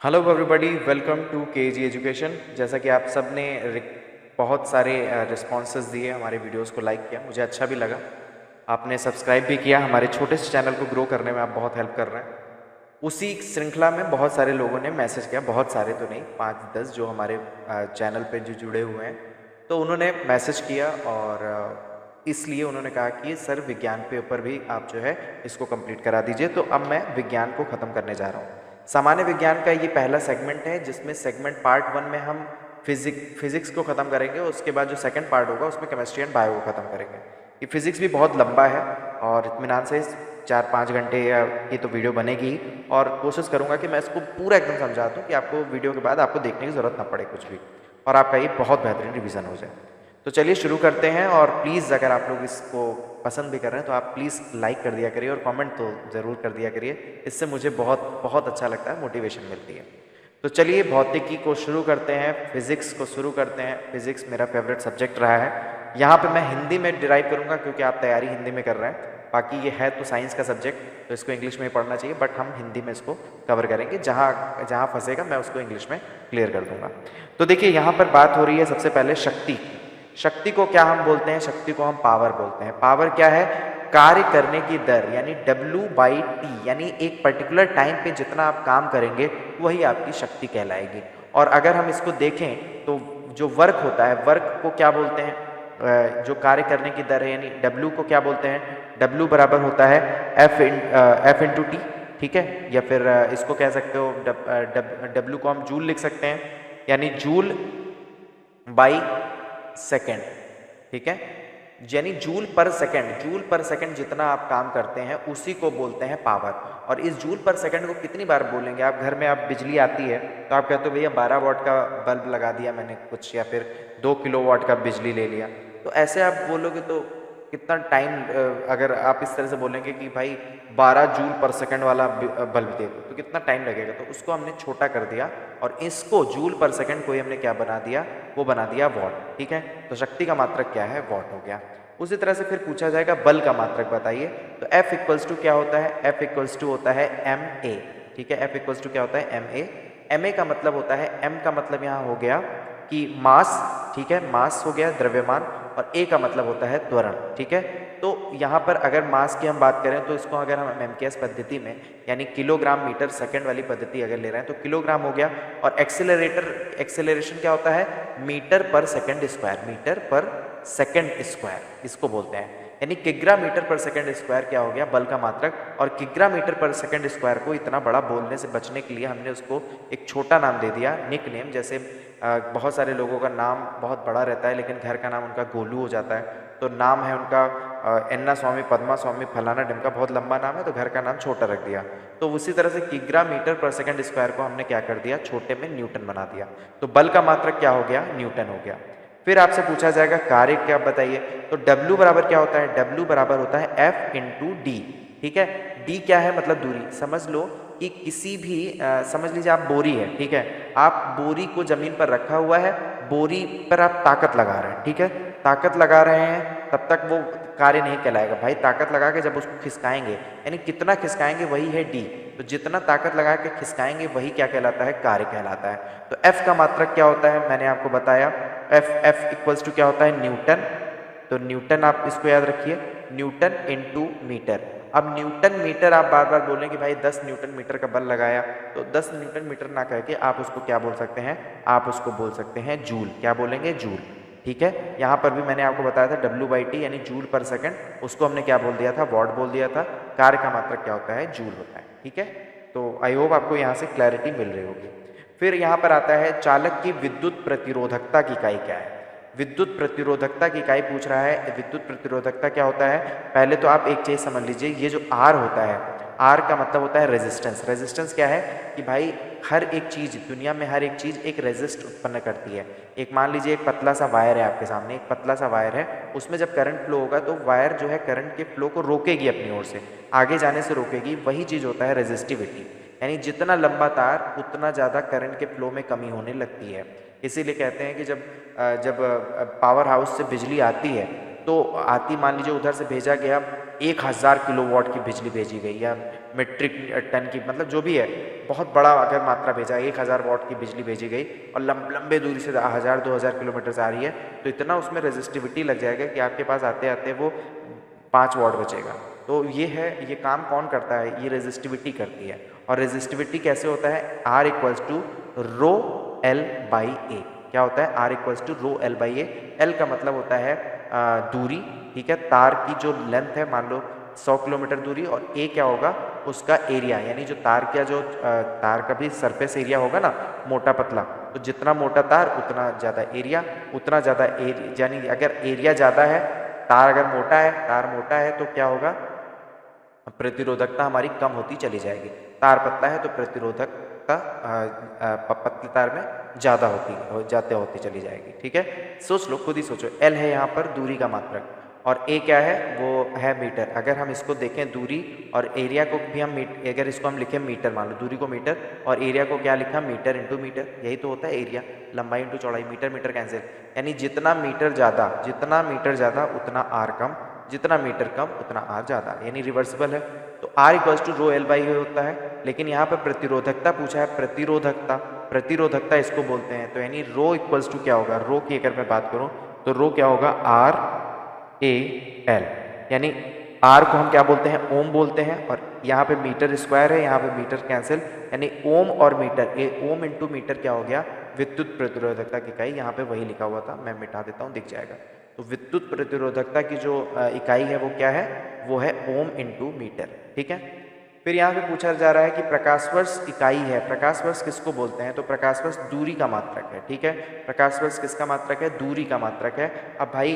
Hello everybody, welcome to KG education. जैसा कि आप सब ने बहुत सारे रिस्पॉन्सेज दिए, हमारे वीडियोस को लाइक किया, मुझे अच्छा भी लगा। आपने सब्सक्राइब भी किया, हमारे छोटे से चैनल को ग्रो करने में आप बहुत हेल्प कर रहे हैं। उसी श्रृंखला में बहुत सारे लोगों ने मैसेज किया, बहुत सारे तो नहीं, 5-10 जो हमारे चैनल पे जो जुड़े हुए हैं, तो उन्होंने मैसेज किया और इसलिए उन्होंने कहा कि सर विज्ञान के ऊपर भी आप जो है इसको कंप्लीट करा दीजिए। तो अब मैं विज्ञान को ख़त्म करने जा रहा हूँ। सामान्य विज्ञान का ये पहला सेगमेंट है, जिसमें सेगमेंट पार्ट 1 में हम फिजिक्स को ख़त्म करेंगे। उसके बाद जो सेकंड पार्ट होगा उसमें केमिस्ट्री एंड बायो को ख़त्म करेंगे। ये फिजिक्स भी बहुत लंबा है और इत्मीनान से 4-5 घंटे की तो वीडियो बनेगी, और कोशिश करूंगा कि मैं इसको पूरा एकदम समझा दूँ कि आपको वीडियो के बाद आपको देखने की ज़रूरत ना पड़े कुछ भी, और आपका ये बहुत बेहतरीन रिवीजन हो जाए। तो चलिए शुरू करते हैं। और प्लीज़ अगर आप लोग इसको पसंद भी कर रहे हैं तो आप प्लीज़ लाइक कर दिया करिए और कमेंट तो ज़रूर कर दिया करिए, इससे मुझे बहुत बहुत अच्छा लगता है, मोटिवेशन मिलती है। तो चलिए भौतिकी को शुरू करते हैं, फिजिक्स को शुरू करते हैं। फिजिक्स मेरा फेवरेट सब्जेक्ट रहा है। यहाँ पे मैं हिंदी में डिराइव करूँगा क्योंकि आप तैयारी हिंदी में कर रहे हैं। बाकी ये है तो साइंस का सब्जेक्ट, तो इसको इंग्लिश में ही पढ़ना चाहिए, बट हम हिंदी में इसको कवर करेंगे। जहाँ जहाँ फंसेगा मैं उसको इंग्लिश में क्लियर कर दूंगा। तो देखिए यहाँ पर बात हो रही है सबसे पहले शक्ति। शक्ति को क्या हम बोलते हैं? शक्ति को हम पावर बोलते हैं। पावर क्या है? कार्य करने की दर, यानी W/T, यानी एक पर्टिकुलर टाइम पे जितना आप काम करेंगे वही आपकी शक्ति कहलाएगी। और अगर हम इसको देखें तो जो वर्क होता है, वर्क को क्या बोलते हैं? जो कार्य करने की दर है, यानी W को क्या बोलते हैं? W बराबर होता है F इंटू टी, ठीक है? या फिर इसको कह सकते हो W को हम जूल लिख सकते हैं, यानी जूल बाई सेकेंड, ठीक है? यानी जूल पर सेकेंड जितना आप काम करते हैं उसी को बोलते हैं पावर। और इस जूल पर सेकेंड को कितनी बार बोलेंगे आप? घर में आप बिजली आती है तो आप कहते हो भैया 12 वाट का बल्ब लगा दिया मैंने कुछ, या फिर 2 किलोवाट का बिजली ले लिया। तो ऐसे आप बोलोगे तो कितना टाइम, अगर आप इस तरह से बोलेंगे कि भाई 12 जूल पर सेकंड वाला बल्ब दे दो तो कितना टाइम लगेगा? तो उसको हमने छोटा कर दिया और इसको जूल पर सेकंड को ही हमने क्या बना दिया? वो बना दिया वॉट, ठीक है? तो शक्ति का मात्रक क्या है? वॉट हो गया। उसी तरह से फिर पूछा जाएगा बल का मात्रक बताइए, तो F इक्वल्स टू क्या होता है? F इक्वल्स टू होता है ma, ठीक है? F इक्वल्स टू क्या होता है? ma का मतलब होता है, m का मतलब यहाँ हो गया कि मास, ठीक है? मास हो गया द्रव्यमान, और a का मतलब होता है त्वरण, ठीक है? तो यहाँ पर अगर मास की हम बात करें तो इसको अगर हम MKS पद्धति में, यानी किलोग्राम मीटर सेकंड वाली पद्धति अगर ले रहे हैं तो किलोग्राम हो गया। और एक्सेलरेशन क्या होता है? मीटर पर सेकंड स्क्वायर, मीटर पर सेकंड स्क्वायर इसको बोलते हैं, यानी किग्रा मीटर पर सेकंड स्क्वायर क्या हो गया? बल का मात्रक। और किग्रा मीटर पर सेकंड स्क्वायर को इतना बड़ा बोलने से बचने के लिए हमने उसको एक छोटा नाम दे दिया, निक नेम। जैसे बहुत सारे लोगों का नाम बहुत बड़ा रहता है लेकिन घर का नाम उनका गोलू हो जाता है, तो नाम है उनका एन्ना स्वामी, पद्मा स्वामी, फलाना ढिमका, बहुत लंबा नाम है तो घर का नाम छोटा रख दिया। तो उसी तरह से किग्रा मीटर पर सेकंड स्क्वायर को हमने क्या कर दिया? छोटे में न्यूटन बना दिया। तो बल का मात्रक क्या हो गया? न्यूटन हो गया। फिर आपसे पूछा जाएगा कार्य क्या बताइए, तो W बराबर क्या होता है? W बराबर होता है F इंटू डी, ठीक है? D क्या है? मतलब दूरी। समझ लो कि किसी भी समझ लीजिए आप बोरी है, ठीक है? आप बोरी को जमीन पर रखा हुआ है, बोरी पर आप ताकत लगा रहे हैं, ठीक है? ताकत लगा रहे हैं तब तक वो कार्य नहीं कहलाएगा भाई। ताकत लगा के जब उसको खिसकाएंगे, यानी कितना खिसकाएंगे वही है D। तो जितना ताकत लगा के खिसकाएंगे वही क्या कहलाता है? कार्य कहलाता है। तो F का मात्रक क्या होता है? मैंने आपको बताया, F इक्वल्स टू क्या होता है? न्यूटन। तो न्यूटन आप इसको याद रखिए, न्यूटन इंटू मीटर। अब न्यूटन मीटर आप बार बार बोलें कि भाई 10 न्यूटन मीटर का बल लगाया, तो 10 न्यूटन मीटर ना कह के आप उसको क्या बोल सकते हैं? आप उसको बोल सकते हैं जूल। क्या बोलेंगे? जूल, ठीक है? यहाँ पर भी मैंने आपको बताया था W/T यानी जूल पर सेकंड, उसको हमने क्या बोल दिया था? वॉट बोल दिया था। कार्य का मात्रक क्या होता है? जूल होता है, ठीक है? तो आई होप आपको यहाँ से क्लैरिटी मिल रही होगी। फिर यहाँ पर आता है चालक की विद्युत प्रतिरोधकता की इकाई क्या है? विद्युत प्रतिरोधकता की इकाई पूछ रहा है। विद्युत प्रतिरोधकता क्या होता है? पहले तो आप एक चीज समझ लीजिए, ये जो R होता है, R का मतलब होता है रेजिस्टेंस। रेजिस्टेंस क्या है कि भाई हर एक चीज, दुनिया में हर एक चीज एक रेजिस्ट उत्पन्न करती है। एक मान लीजिए एक पतला सा वायर है आपके सामने, एक पतला सा वायर है, उसमें जब करंट फ्लो होगा तो वायर जो है करंट के फ्लो को रोकेगी, अपनी ओर से आगे जाने से रोकेगी। वही चीज होता है रेजिस्टिविटी, यानी जितना लंबा तार उतना ज़्यादा करंट के फ्लो में कमी होने लगती है। इसीलिए कहते हैं कि जब पावर हाउस से बिजली आती है तो आती, मान लीजिए उधर से भेजा गया 1000 किलोवाट की बिजली भेजी गई या मीट्रिक टन की, मतलब जो भी है बहुत बड़ा अगर मात्रा भेजा, 1000 वाट की बिजली भेजी गई और लंबे दूरी से 1000-2000 किलोमीटर से आ रही है, तो इतना उसमें रेजिस्टिविटी लग जाएगा कि आपके पास आते आते वो 5 वाट बचेगा। तो ये है, ये काम कौन करता है, ये रेजिस्टिविटी करती है। और रेजिस्टिविटी कैसे होता है, R equals to rho L by A. क्या होता है, R equals to rho L by A. L का मतलब होता है दूरी, ठीक है, तार की जो लेंथ है, मान लो 100 किलोमीटर दूरी, और ए क्या होगा, उसका एरिया, यानी जो तार का जो तार का भी सरफेस एरिया होगा ना, मोटा पतला, तो जितना मोटा तार उतना ज़्यादा एरिया, उतना ज़्यादा एरिया, यानी अगर एरिया ज़्यादा है, तार अगर मोटा है, तार मोटा है तो क्या होगा, प्रतिरोधकता हमारी कम होती चली जाएगी। तार पतला है तो प्रतिरोधकता पतले तार में ज़्यादा होती चली जाएगी। ठीक है, सोच लो, खुद ही सोचो। एल है यहाँ पर दूरी का मात्रक, और ए क्या है, वो है मीटर। अगर हम इसको देखें दूरी और एरिया को भी हम अगर इसको हम लिखें मीटर, मान लो दूरी को मीटर और एरिया को क्या लिखा, मीटर इंटू मीटर, यही तो होता है एरिया, लंबाई इंटू चौड़ाई, मीटर मीटर कैंसिल, यानी जितना मीटर ज़्यादा उतना आर कम, जितना मीटर कम उतना आर ज़्यादा, यानी रिवर्सिबल है। तो R equals to rho L by A होता है। लेकिन यहाँ पर प्रतिरोधकता पूछा है, प्रतिरोधकता इसको बोलते हैं, तो यानी रो इक्वल्स टू क्या होगा, रो की अगर मैं बात करूँ तो रो क्या होगा, आर ए एल, यानी आर को हम क्या बोलते हैं, ओम बोलते हैं, और यहाँ पे मीटर स्क्वायर है, यहाँ पे मीटर कैंसिल, यानी ओम और मीटर, ओम इंटू मीटर क्या हो गया, विद्युत प्रतिरोधकता की इकाई। यहाँ पे वही लिखा हुआ था, मैं मिटा देता हूँ, दिख जाएगा। तो विद्युत प्रतिरोधकता की जो इकाई है वो क्या है, वो है ओम इंटू मीटर। ठीक है, फिर यहाँ पे पूछा जा रहा है कि प्रकाश वर्ष इकाई है, प्रकाश वर्ष किसको बोलते हैं, तो प्रकाश वर्ष दूरी का मात्रक है। ठीक है, प्रकाश वर्ष किसका मात्रक है, दूरी का मात्रक है। अब भाई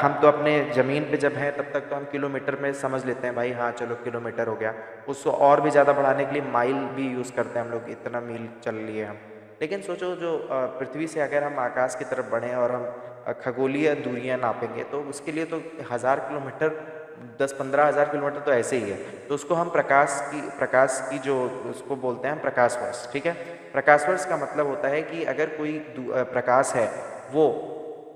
हम तो अपने ज़मीन पे जब हैं तब तक तो हम किलोमीटर में समझ लेते हैं, भाई हाँ चलो किलोमीटर हो गया, उसको और भी ज़्यादा बढ़ाने के लिए माइल भी यूज़ करते हैं हम लोग, इतना मील चल लिए हम। लेकिन सोचो, जो पृथ्वी से अगर हम आकाश की तरफ बढ़ें और हम खगोलीय दूरियाँ नापेंगे, तो उसके लिए तो 1000 किलोमीटर, 10-15 हज़ार किलोमीटर तो ऐसे ही है। तो उसको हम प्रकाश की जो उसको बोलते हैं हम प्रकाश वर्ष। ठीक है, प्रकाश वर्ष का मतलब होता है कि अगर कोई प्रकाश है वो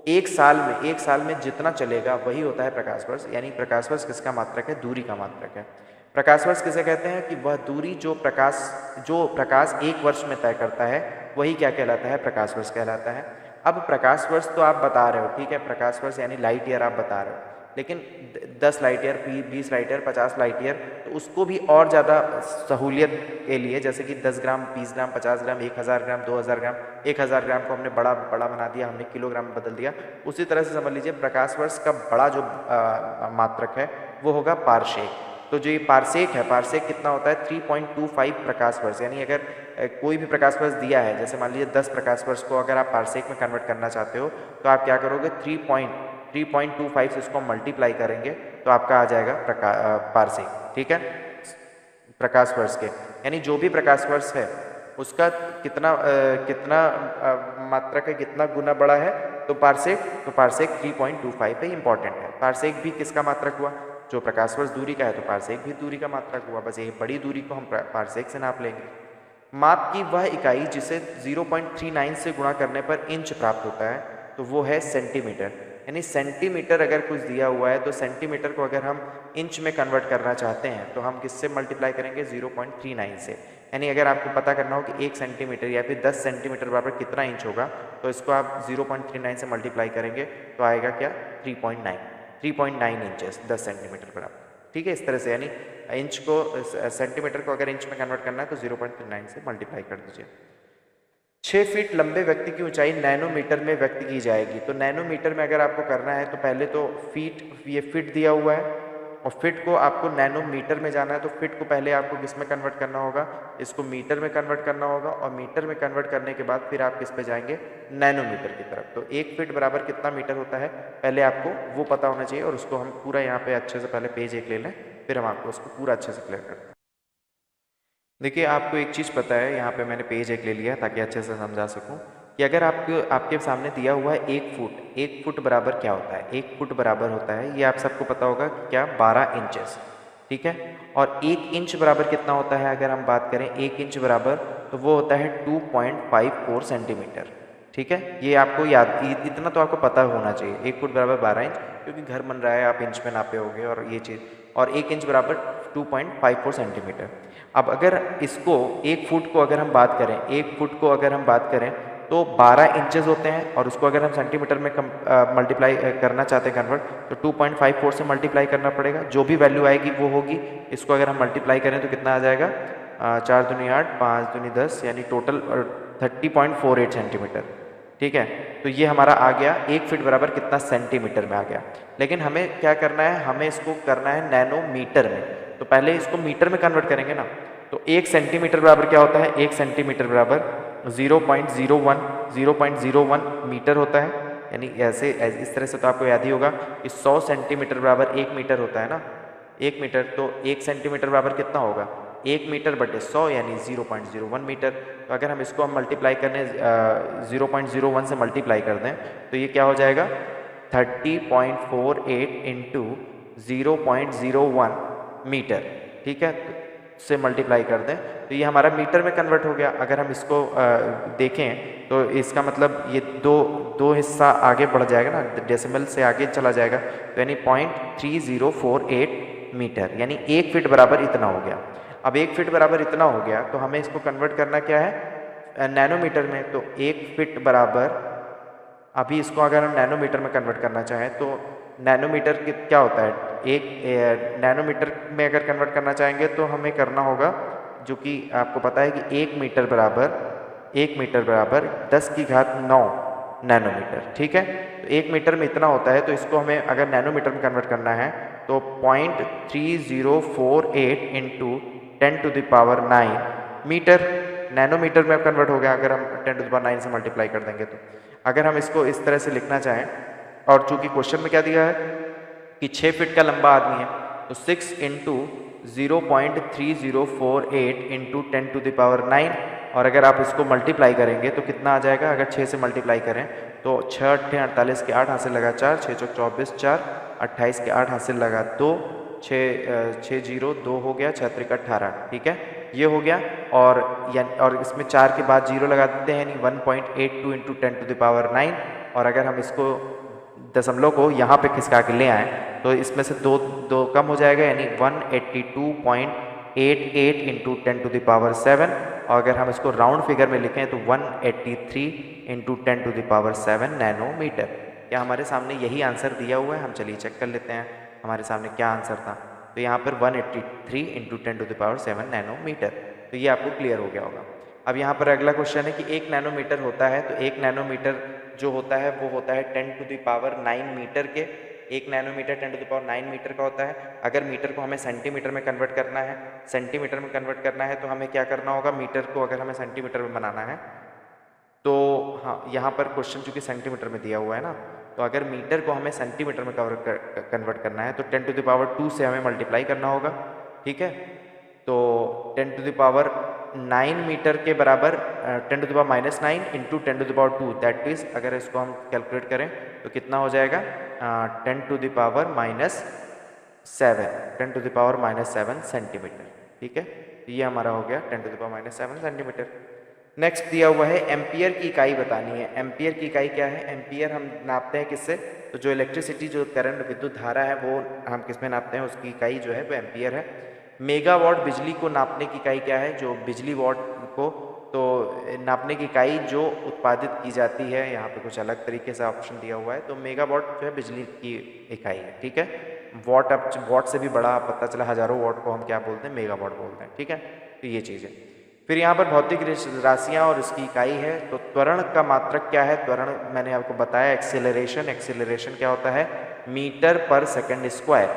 एक साल में जितना चलेगा वही होता है प्रकाश वर्ष। यानी प्रकाश वर्ष किसका मात्रक है, दूरी का मात्रक है। प्रकाश वर्ष किसे कहते हैं कि वह दूरी जो प्रकाश एक वर्ष में तय करता है वही क्या कहलाता है, प्रकाश वर्ष कहलाता है। अब प्रकाश वर्ष तो आप बता रहे हो, ठीक है, प्रकाश वर्ष यानी लाइट ईयर आप बता रहे हो, लेकिन 10 light year, 20 light year, 50 light year, तो उसको भी और ज़्यादा सहूलियत के लिए, जैसे कि 10 ग्राम, 20 ग्राम, 50 ग्राम, 1000 ग्राम, 2000 ग्राम, 1000 ग्राम को हमने बड़ा बना दिया, हमने किलोग्राम में बदल दिया। उसी तरह से समझ लीजिए प्रकाश वर्ष का बड़ा जो मात्रक है वो होगा पारसेक। तो जो ये पारसेक है, पारसेक कितना होता है, 3.25 प्रकाश वर्ष। यानी अगर कोई भी प्रकाश वर्ष दिया है, जैसे मान लीजिए 10 प्रकाश वर्ष को अगर आप पारसेक में कन्वर्ट करना चाहते हो, तो आप क्या करोगे, 3.25 से इसको मल्टीप्लाई करेंगे तो आपका आ जाएगा पारसेक। ठीक है, प्रकाश वर्ष के, यानी जो भी प्रकाश वर्ष है उसका कितना मात्रक है, कितना गुना बड़ा है, तो पारसेक 3.25 पे इंपॉर्टेंट है। पारसेक भी किसका मात्रक हुआ, जो प्रकाश वर्ष दूरी का है, तो पारसेक भी दूरी का मात्रक हुआ, बस ये बड़ी दूरी को हम पारसेक से नाप लेंगे। माप की वह इकाई जिसे 0.39 से गुणा करने पर इंच प्राप्त होता है, तो वो है सेंटीमीटर। यानी सेंटीमीटर अगर कुछ दिया हुआ है तो सेंटीमीटर को अगर हम इंच में कन्वर्ट करना चाहते हैं तो हम किससे मल्टीप्लाई करेंगे, 0.39 से। यानी अगर आपको पता करना हो कि 1 सेंटीमीटर या फिर 10 सेंटीमीटर बराबर कितना इंच होगा, तो इसको आप 0.39 से मल्टीप्लाई करेंगे तो आएगा क्या, 3.9 इंचेस, 10 सेंटीमीटर बराबर। ठीक है, इस तरह से, यानी इंच को सेंटीमीटर को अगर इंच में कन्वर्ट करना है तो 0.39 से मल्टीप्लाई कर दीजिए। 6 फीट लंबे व्यक्ति की ऊंचाई नैनोमीटर में व्यक्त की जाएगी। तो नैनोमीटर में अगर आपको करना है तो पहले तो ये फिट दिया हुआ है, और फिट को आपको नैनोमीटर में जाना है, तो फिट को पहले आपको किस में कन्वर्ट करना होगा, इसको मीटर में कन्वर्ट करना होगा, और मीटर में कन्वर्ट करने के बाद फिर आप किस पे जाएंगे, नैनोमीटर की तरफ। तो 1 फीट बराबर कितना मीटर होता है, पहले आपको वो पता होना चाहिए, और उसको हम पूरा यहाँ पे अच्छे से पहले पेज 1 ले लें, फिर हम आपको उसको पूरा अच्छे से क्लियर करते हैं। देखिए, आपको एक चीज़ पता है, यहाँ पे मैंने पेज 1 ले लिया ताकि अच्छे से समझा सकूँ कि अगर आपके सामने दिया हुआ है 1 फुट बराबर क्या होता है, 1 फुट बराबर होता है, ये आप सबको पता होगा कि क्या, 12 इंचेस। ठीक है, और 1 इंच बराबर कितना होता है, अगर हम बात करें 1 इंच बराबर, तो वो होता है 2.54 सेंटीमीटर। ठीक है, ये आपको याद, इतना तो आपको पता होना चाहिए, 1 फुट बराबर 12 इंच, क्योंकि घर बन रहा है, आप इंच में नापे होगे और ये चीज़, और 1 इंच बराबर 2.54 सेंटीमीटर। अब अगर इसको 1 फुट को अगर हम बात करें, 1 फुट को अगर हम बात करें तो 12 इंचेस होते हैं, और उसको अगर हम सेंटीमीटर में मल्टीप्लाई करना चाहते हैं कन्वर्ट, तो 2.54 से मल्टीप्लाई करना पड़ेगा। जो भी वैल्यू आएगी वो होगी। इसको अगर हम मल्टीप्लाई करें तो कितना आ जाएगा, 4 दूनी 8, 5 दूनी 10, यानी टोटल 30.48 सेंटीमीटर। ठीक है, तो ये हमारा आ गया 1 फीट बराबर कितना सेंटीमीटर में आ गया। लेकिन हमें क्या करना है, हमें इसको करना है नैनोमीटर में। तो पहले इसको मीटर में कन्वर्ट करेंगे ना। तो 1 सेंटीमीटर बराबर क्या होता है, 1 सेंटीमीटर बराबर 0.01 मीटर होता है। यानी ऐसे इस तरह से तो आपको याद ही होगा कि 100 सेंटीमीटर बराबर 1 मीटर होता है ना, 1 मीटर। तो 1 सेंटीमीटर बराबर कितना होगा, 1 मीटर बटे 100 यानी 0.01 मीटर। तो अगर हम इसको हम मल्टीप्लाई करने 0.01 से मल्टीप्लाई कर दें तो ये क्या हो जाएगा, 30.48 इंटू 0.01 मीटर। ठीक है, से मल्टीप्लाई कर दें तो ये हमारा मीटर में कन्वर्ट हो गया। अगर हम इसको देखें तो इसका मतलब ये दो हिस्सा आगे बढ़ जाएगा ना, डेसिमल से आगे चला जाएगा, तो यानी 0.3048 मीटर, यानी 1 फीट बराबर इतना हो गया। अब 1 फीट बराबर इतना हो गया तो हमें इसको कन्वर्ट करना क्या है, नैनोमीटर में। तो 1 फीट बराबर, अभी इसको अगर हम नैनोमीटर में कन्वर्ट करना चाहें तो नैनोमीटर क्या होता है, एक नैनोमीटर में अगर कन्वर्ट करना चाहेंगे तो हमें करना होगा, जो कि आपको पता है कि 1 मीटर बराबर 10 की घात 9 नैनोमीटर। ठीक है, तो 1 मीटर में इतना होता है, तो इसको हमें अगर नैनोमीटर में कन्वर्ट करना है तो 0.3048 इंटू 10⁹ मीटर नैनोमीटर में कन्वर्ट हो गया। अगर हम 10⁹ से मल्टीप्लाई कर देंगे तो अगर हम इसको इस तरह से लिखना चाहें, और चूंकि क्वेश्चन में क्या दिया है कि 6 फीट का लंबा आदमी है, तो 6 इंटू 0.3048 इंटू 10⁹, और अगर आप इसको मल्टीप्लाई करेंगे तो कितना आ जाएगा, अगर 6 से मल्टीप्लाई करें तो 6 8 48 के 8 हासिल लगा 4, 6 चौक 24, 4 28 के 8 हासिल लगा 2, 6 0 2 हो गया, 6 त्रिक 18। ठीक है, ये हो गया। और इसमें 4 के बाद 0 लगा देते हैं, यानी 1.82 इंटू 10⁹। और अगर हम इसको दशमलव को यहाँ पे खिसका के ले आए तो इसमें से दो कम हो जाएगा, यानी 182.88 इंटू 10⁷। और अगर हम इसको राउंड फिगर में लिखें तो 183 इंटू 10⁷ नैनोमीटर। क्या हमारे सामने यही आंसर दिया हुआ है? हम चलिए चेक कर लेते हैं हमारे सामने क्या आंसर था। तो यहाँ पर 183 इंटू 10⁷ नैनोमीटर। तो ये आपको क्लियर हो गया होगा। अब यहाँ पर अगला क्वेश्चन है कि 1 नैनोमीटर होता है, तो 1 नैनोमीटर जो होता है वो होता है 10⁹ मीटर के। 1 नैनोमीटर 10⁹ मीटर का होता है। अगर मीटर को हमें सेंटीमीटर में कन्वर्ट करना है, तो हमें क्या करना होगा, मीटर को अगर हमें सेंटीमीटर में बनाना है तो हाँ, यहाँ पर क्वेश्चन चूंकि सेंटीमीटर में दिया हुआ है ना, तो अगर मीटर को हमें सेंटीमीटर में कन्वर्ट करना है तो 10⁻² से हमें मल्टीप्लाई करना होगा। ठीक है, तो 10⁹ मीटर के बराबर 10⁻⁹ इंटू 10⁻², दैट इज अगर इसको हम कैलकुलेट करें तो कितना हो जाएगा, 10⁻⁷ सेंटीमीटर। ठीक है, तो ये हमारा हो गया 10⁻⁷ सेंटीमीटर। नेक्स्ट दिया हुआ है एम्पियर की इकाई बतानी है। एम्पियर की इकाई क्या है? एम्पियर हम नापते हैं किससे, तो जो इलेक्ट्रिसिटी, जो करंट, विद्युत धारा है वो हम किस में नापते हैं, उसकी इकाई जो है वो एम्पियर है। मेगावाट बिजली को नापने की इकाई क्या है, जो बिजली वाट को तो नापने की इकाई जो उत्पादित की जाती है, यहाँ पे कुछ अलग तरीके से ऑप्शन दिया हुआ है। तो मेगावाट जो है बिजली की इकाई है। ठीक है, वाट, अब वाट से भी बड़ा पता चला, हजारों वाट को हम क्या बोलते हैं, मेगावाट बोलते हैं। ठीक है, तो ये चीज़ है। फिर यहाँ पर भौतिक राशियाँ और इसकी इकाई है। तो त्वरण का मात्रक क्या है? त्वरण मैंने आपको बताया, एक्सेलरेशन। एक्सेलरेशन क्या होता है? मीटर पर सेकंड स्क्वायर।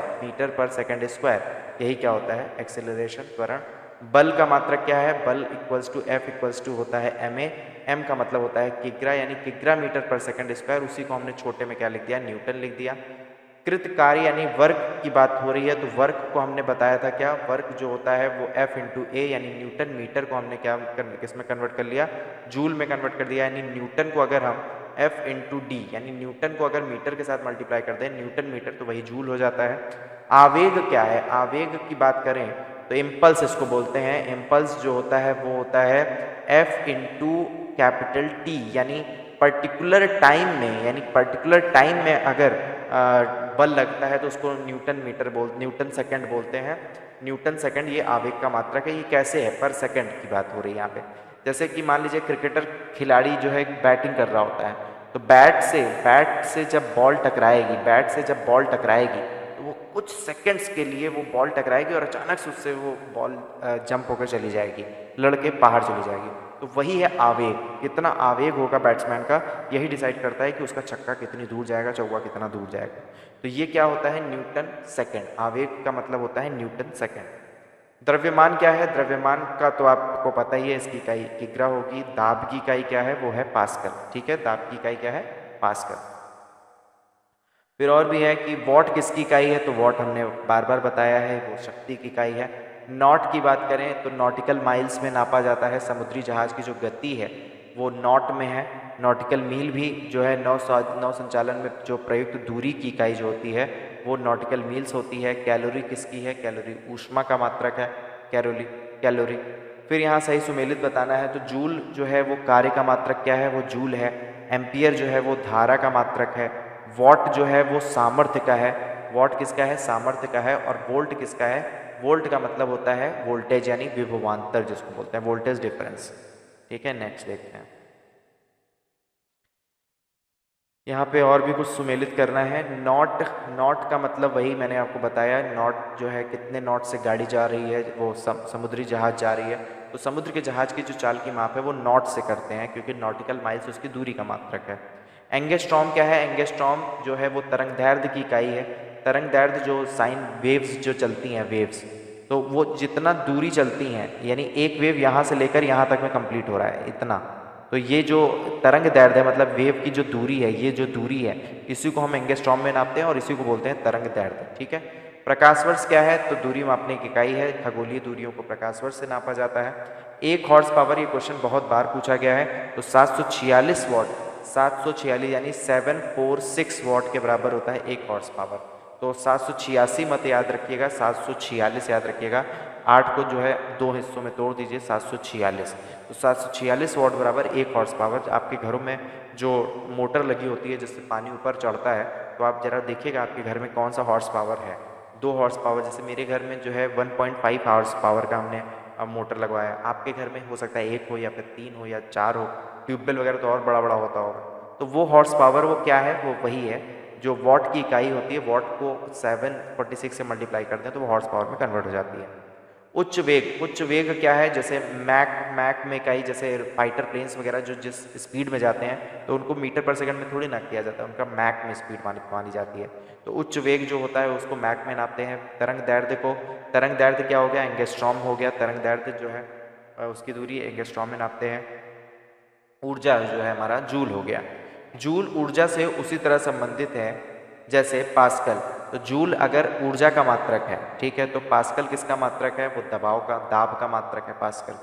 यही क्या होता है? एक्सेलरेशन, त्वरण। बल का मात्रक क्या है? बल equals to F equals to होता है ma। m का मतलब होता है किग्रा, यानी किग्रा मीटर पर सेकंड स्क्वायर। उसी को हमने छोटे में क्या लिख दिया? न्यूटन लिख दिया। कृत कार्य यानी वर्क की बात हो रही है, तो वर्क को हमने बताया था क्या? वर्क जो होता है वो F इंटू ए, यानी न्यूटन मीटर को हमने क्या किस में कन्वर्ट कर लिया? जूल में कन्वर्ट कर दिया। यानी न्यूटन को अगर हम F इंटू डी, यानी न्यूटन को अगर मीटर के साथ मल्टीप्लाई कर दें, न्यूटन मीटर, तो वही जूल हो जाता है। आवेग क्या है? आवेग की बात करें तो इम्पल्स इसको बोलते हैं। इम्पल्स जो होता है वो होता है F इंटू कैपिटल टी, यानी पर्टिकुलर टाइम में, यानी पर्टिकुलर टाइम में अगर बल लगता है तो उसको न्यूटन सेकंड बोलते हैं। न्यूटन सेकंड ये आवेग का मात्रक है। ये कैसे है? पर सेकंड की बात हो रही है यहाँ पे। जैसे कि मान लीजिए क्रिकेटर खिलाड़ी जो है बैटिंग कर रहा होता है, तो बैट से जब बॉल टकराएगी तो वो कुछ सेकंड्स के लिए वो बॉल टकराएगी और अचानक से उससे वो बॉल जंप होकर चली जाएगी, लड़के बाहर चली जाएगी। तो वही है आवेग। कितना आवेग होगा बैट्समैन का, यही डिसाइड करता है कि उसका छक्का कितनी दूर जाएगा, चौका कितना दूर जाएगा। तो ये क्या होता है? Newton second. आवेग का मतलब होता है न्यूटन सेकंड। द्रव्यमान क्या है? द्रव्यमान का तो आपको पता ही है, इसकी इकाई किग्रा होगी। दाब की इकाई क्या है? वो है पास्कल। ठीक है, दाब की इकाई क्या है? पास्कल। फिर और भी है कि वॉट किसकी इकाई है? तो वॉट हमने बार बार बताया है, वो शक्ति की इकाई है। नॉट की बात करें तो नॉटिकल माइल्स में नापा जाता है। समुद्री जहाज की जो गति है वो नॉट में है। नॉटिकल मील भी जो है नौ संचालन में जो प्रयुक्त दूरी की इकाई जो होती है वो नॉटिकल मील्स होती है। कैलोरी किसकी है? कैलोरी ऊष्मा का मात्रक है। कैलोरी। फिर यहाँ सही सुमेलित बताना है तो जूल जो है वो कार्य का मात्रक क्या है? वो जूल है। एम्पियर जो है वो धारा का मात्रक है। वॉट जो है वो सामर्थ्य का है। वॉट किसका है? सामर्थ्य का है। और वोल्ट किसका है? वोल्ट का मतलब होता है वोल्टेज, यानी विभवांतर जिसको बोलते हैं, वोल्टेज डिफरेंस। ठीक है, नेक्स्ट देखते हैं। यहाँ पे और भी कुछ सुमेलित करना है। नॉट का मतलब वही मैंने आपको बताया। नॉट जो है कितने नॉट से गाड़ी जा रही है, वो समुद्री जहाज जा रही है, तो समुद्र के जहाज की जो चाल की माप है वो नॉट से करते हैं, क्योंकि नॉटिकल माइल्स उसकी दूरी का मात्रक है। एंगस्ट्रॉम क्या है? एंगस्ट्रॉम जो है वो तरंगदैर्ध्य की इकाई है। तरंगदैर्ध्य जो साइन वेव्स जो चलती हैं, वेव्स, तो वो जितना दूरी चलती हैं, यानी एक वेव यहाँ से लेकर यहाँ तक में कंप्लीट हो रहा है इतना, तो ये जो तरंग दैर्ध्य है मतलब वेव की जो दूरी है, ये जो दूरी है, इसी को हम एंगस्ट्रॉम में नापते हैं और इसी को बोलते हैं तरंग दैर्ध्य। ठीक है। प्रकाश वर्ष क्या है? तो दूरी मापने की इकाई है। खगोलीय दूरियों को प्रकाश वर्ष से नापा जाता है। 1 हॉर्स पावर, ये क्वेश्चन बहुत बार पूछा गया है, तो 746 वॉट, 746 यानी 746 वॉट के बराबर होता है 1 हॉर्स पावर। तो 786 मत याद रखिएगा, 746 याद रखिएगा। 8 को जो है 2 हिस्सों में तोड़ दीजिए, 746। तो 746 वॉट बराबर 1 हॉर्स पावर। आपके घरों में जो मोटर लगी होती है जिससे पानी ऊपर चढ़ता है, तो आप जरा देखिएगा आपके घर में कौन सा हॉर्स पावर है। 2 हॉर्स पावर, जैसे मेरे घर में जो है 1.5 हॉर्स पावर का हमने मोटर लगवाया। आपके घर में हो सकता है 1 हो या फिर 3 हो या 4 हो। ट्यूबवेल वगैरह तो और बड़ा बड़ा होता होगा। तो वो हॉर्स पावर वो क्या है? वो वही है जो वॉट की इकाई होती है। वॉट को 746 से मल्टीप्लाई करते हैं तो वो हॉर्स पावर में कन्वर्ट हो जाती है। उच्च वेग क्या है? जैसे मैक में इकाई, जैसे फाइटर प्लेन्स वगैरह जो जिस स्पीड में जाते हैं तो उनको मीटर पर सेकंड में थोड़ी ना किया जाता है, उनका मैक में स्पीड मानी जाती है। तो उच्च वेग जो होता है उसको मैक में नापते हैं। तरंग दैर्ध्य क्या हो गया? एंगस्ट्रॉम हो गया। तरंग दैर्ध्य जो है उसकी दूरी एंगस्ट्रॉम में नापते हैं। ऊर्जा जो है हमारा जूल हो गया। जूल ऊर्जा से उसी तरह संबंधित है जैसे पास्कल। तो जूल अगर ऊर्जा का मात्रक है, ठीक है, तो पास्कल किसका मात्रक है? वो दाब का मात्रक है पास्कल।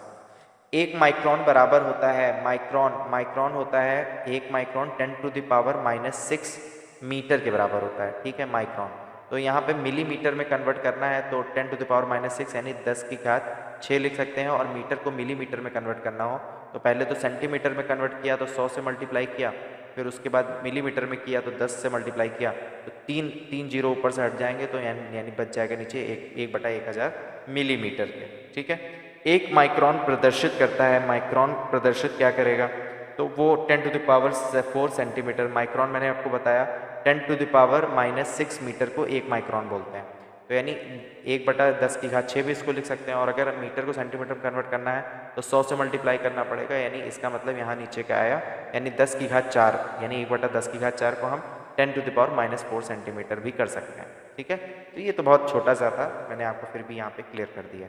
1 माइक्रोन बराबर होता है, माइक्रोन होता है 1 माइक्रोन 10⁻⁻⁶ मीटर के बराबर होता है। ठीक है, माइक्रोन। तो यहाँ पे मिलीमीटर में कन्वर्ट करना है तो 10⁻⁻6 यानी 10⁶ लिख सकते हैं। और मीटर को मिलीमीटर में कन्वर्ट करना हो तो पहले तो सेंटीमीटर में कन्वर्ट किया तो 100 से मल्टीप्लाई किया, फिर उसके बाद मिलीमीटर में किया तो 10 से मल्टीप्लाई किया, तो तीन जीरो ऊपर से हट जाएंगे तो यानी बच जाएगा नीचे 1/1000 मिलीमीटर के। ठीक है। 1 माइक्रोन प्रदर्शित करता है। माइक्रोन प्रदर्शित क्या करेगा? तो वो 10⁴ सेंटीमीटर। माइक्रोन मैंने आपको बताया 10⁻⁻6 मीटर को 1 माइक्रोन बोलते हैं। तो यानी 1/10⁶ भी इसको लिख सकते हैं। और अगर मीटर को सेंटीमीटर में कन्वर्ट करना है तो 100 से मल्टीप्लाई करना पड़ेगा, यानी इसका मतलब यहाँ नीचे क्या आया, यानी 10⁴, यानी 1/10⁴ को हम 10⁻⁻4 सेंटीमीटर भी कर सकते हैं। ठीक है। तो ये तो बहुत छोटा सा था, मैंने आपको फिर भी यहाँ पे क्लियर कर दिया।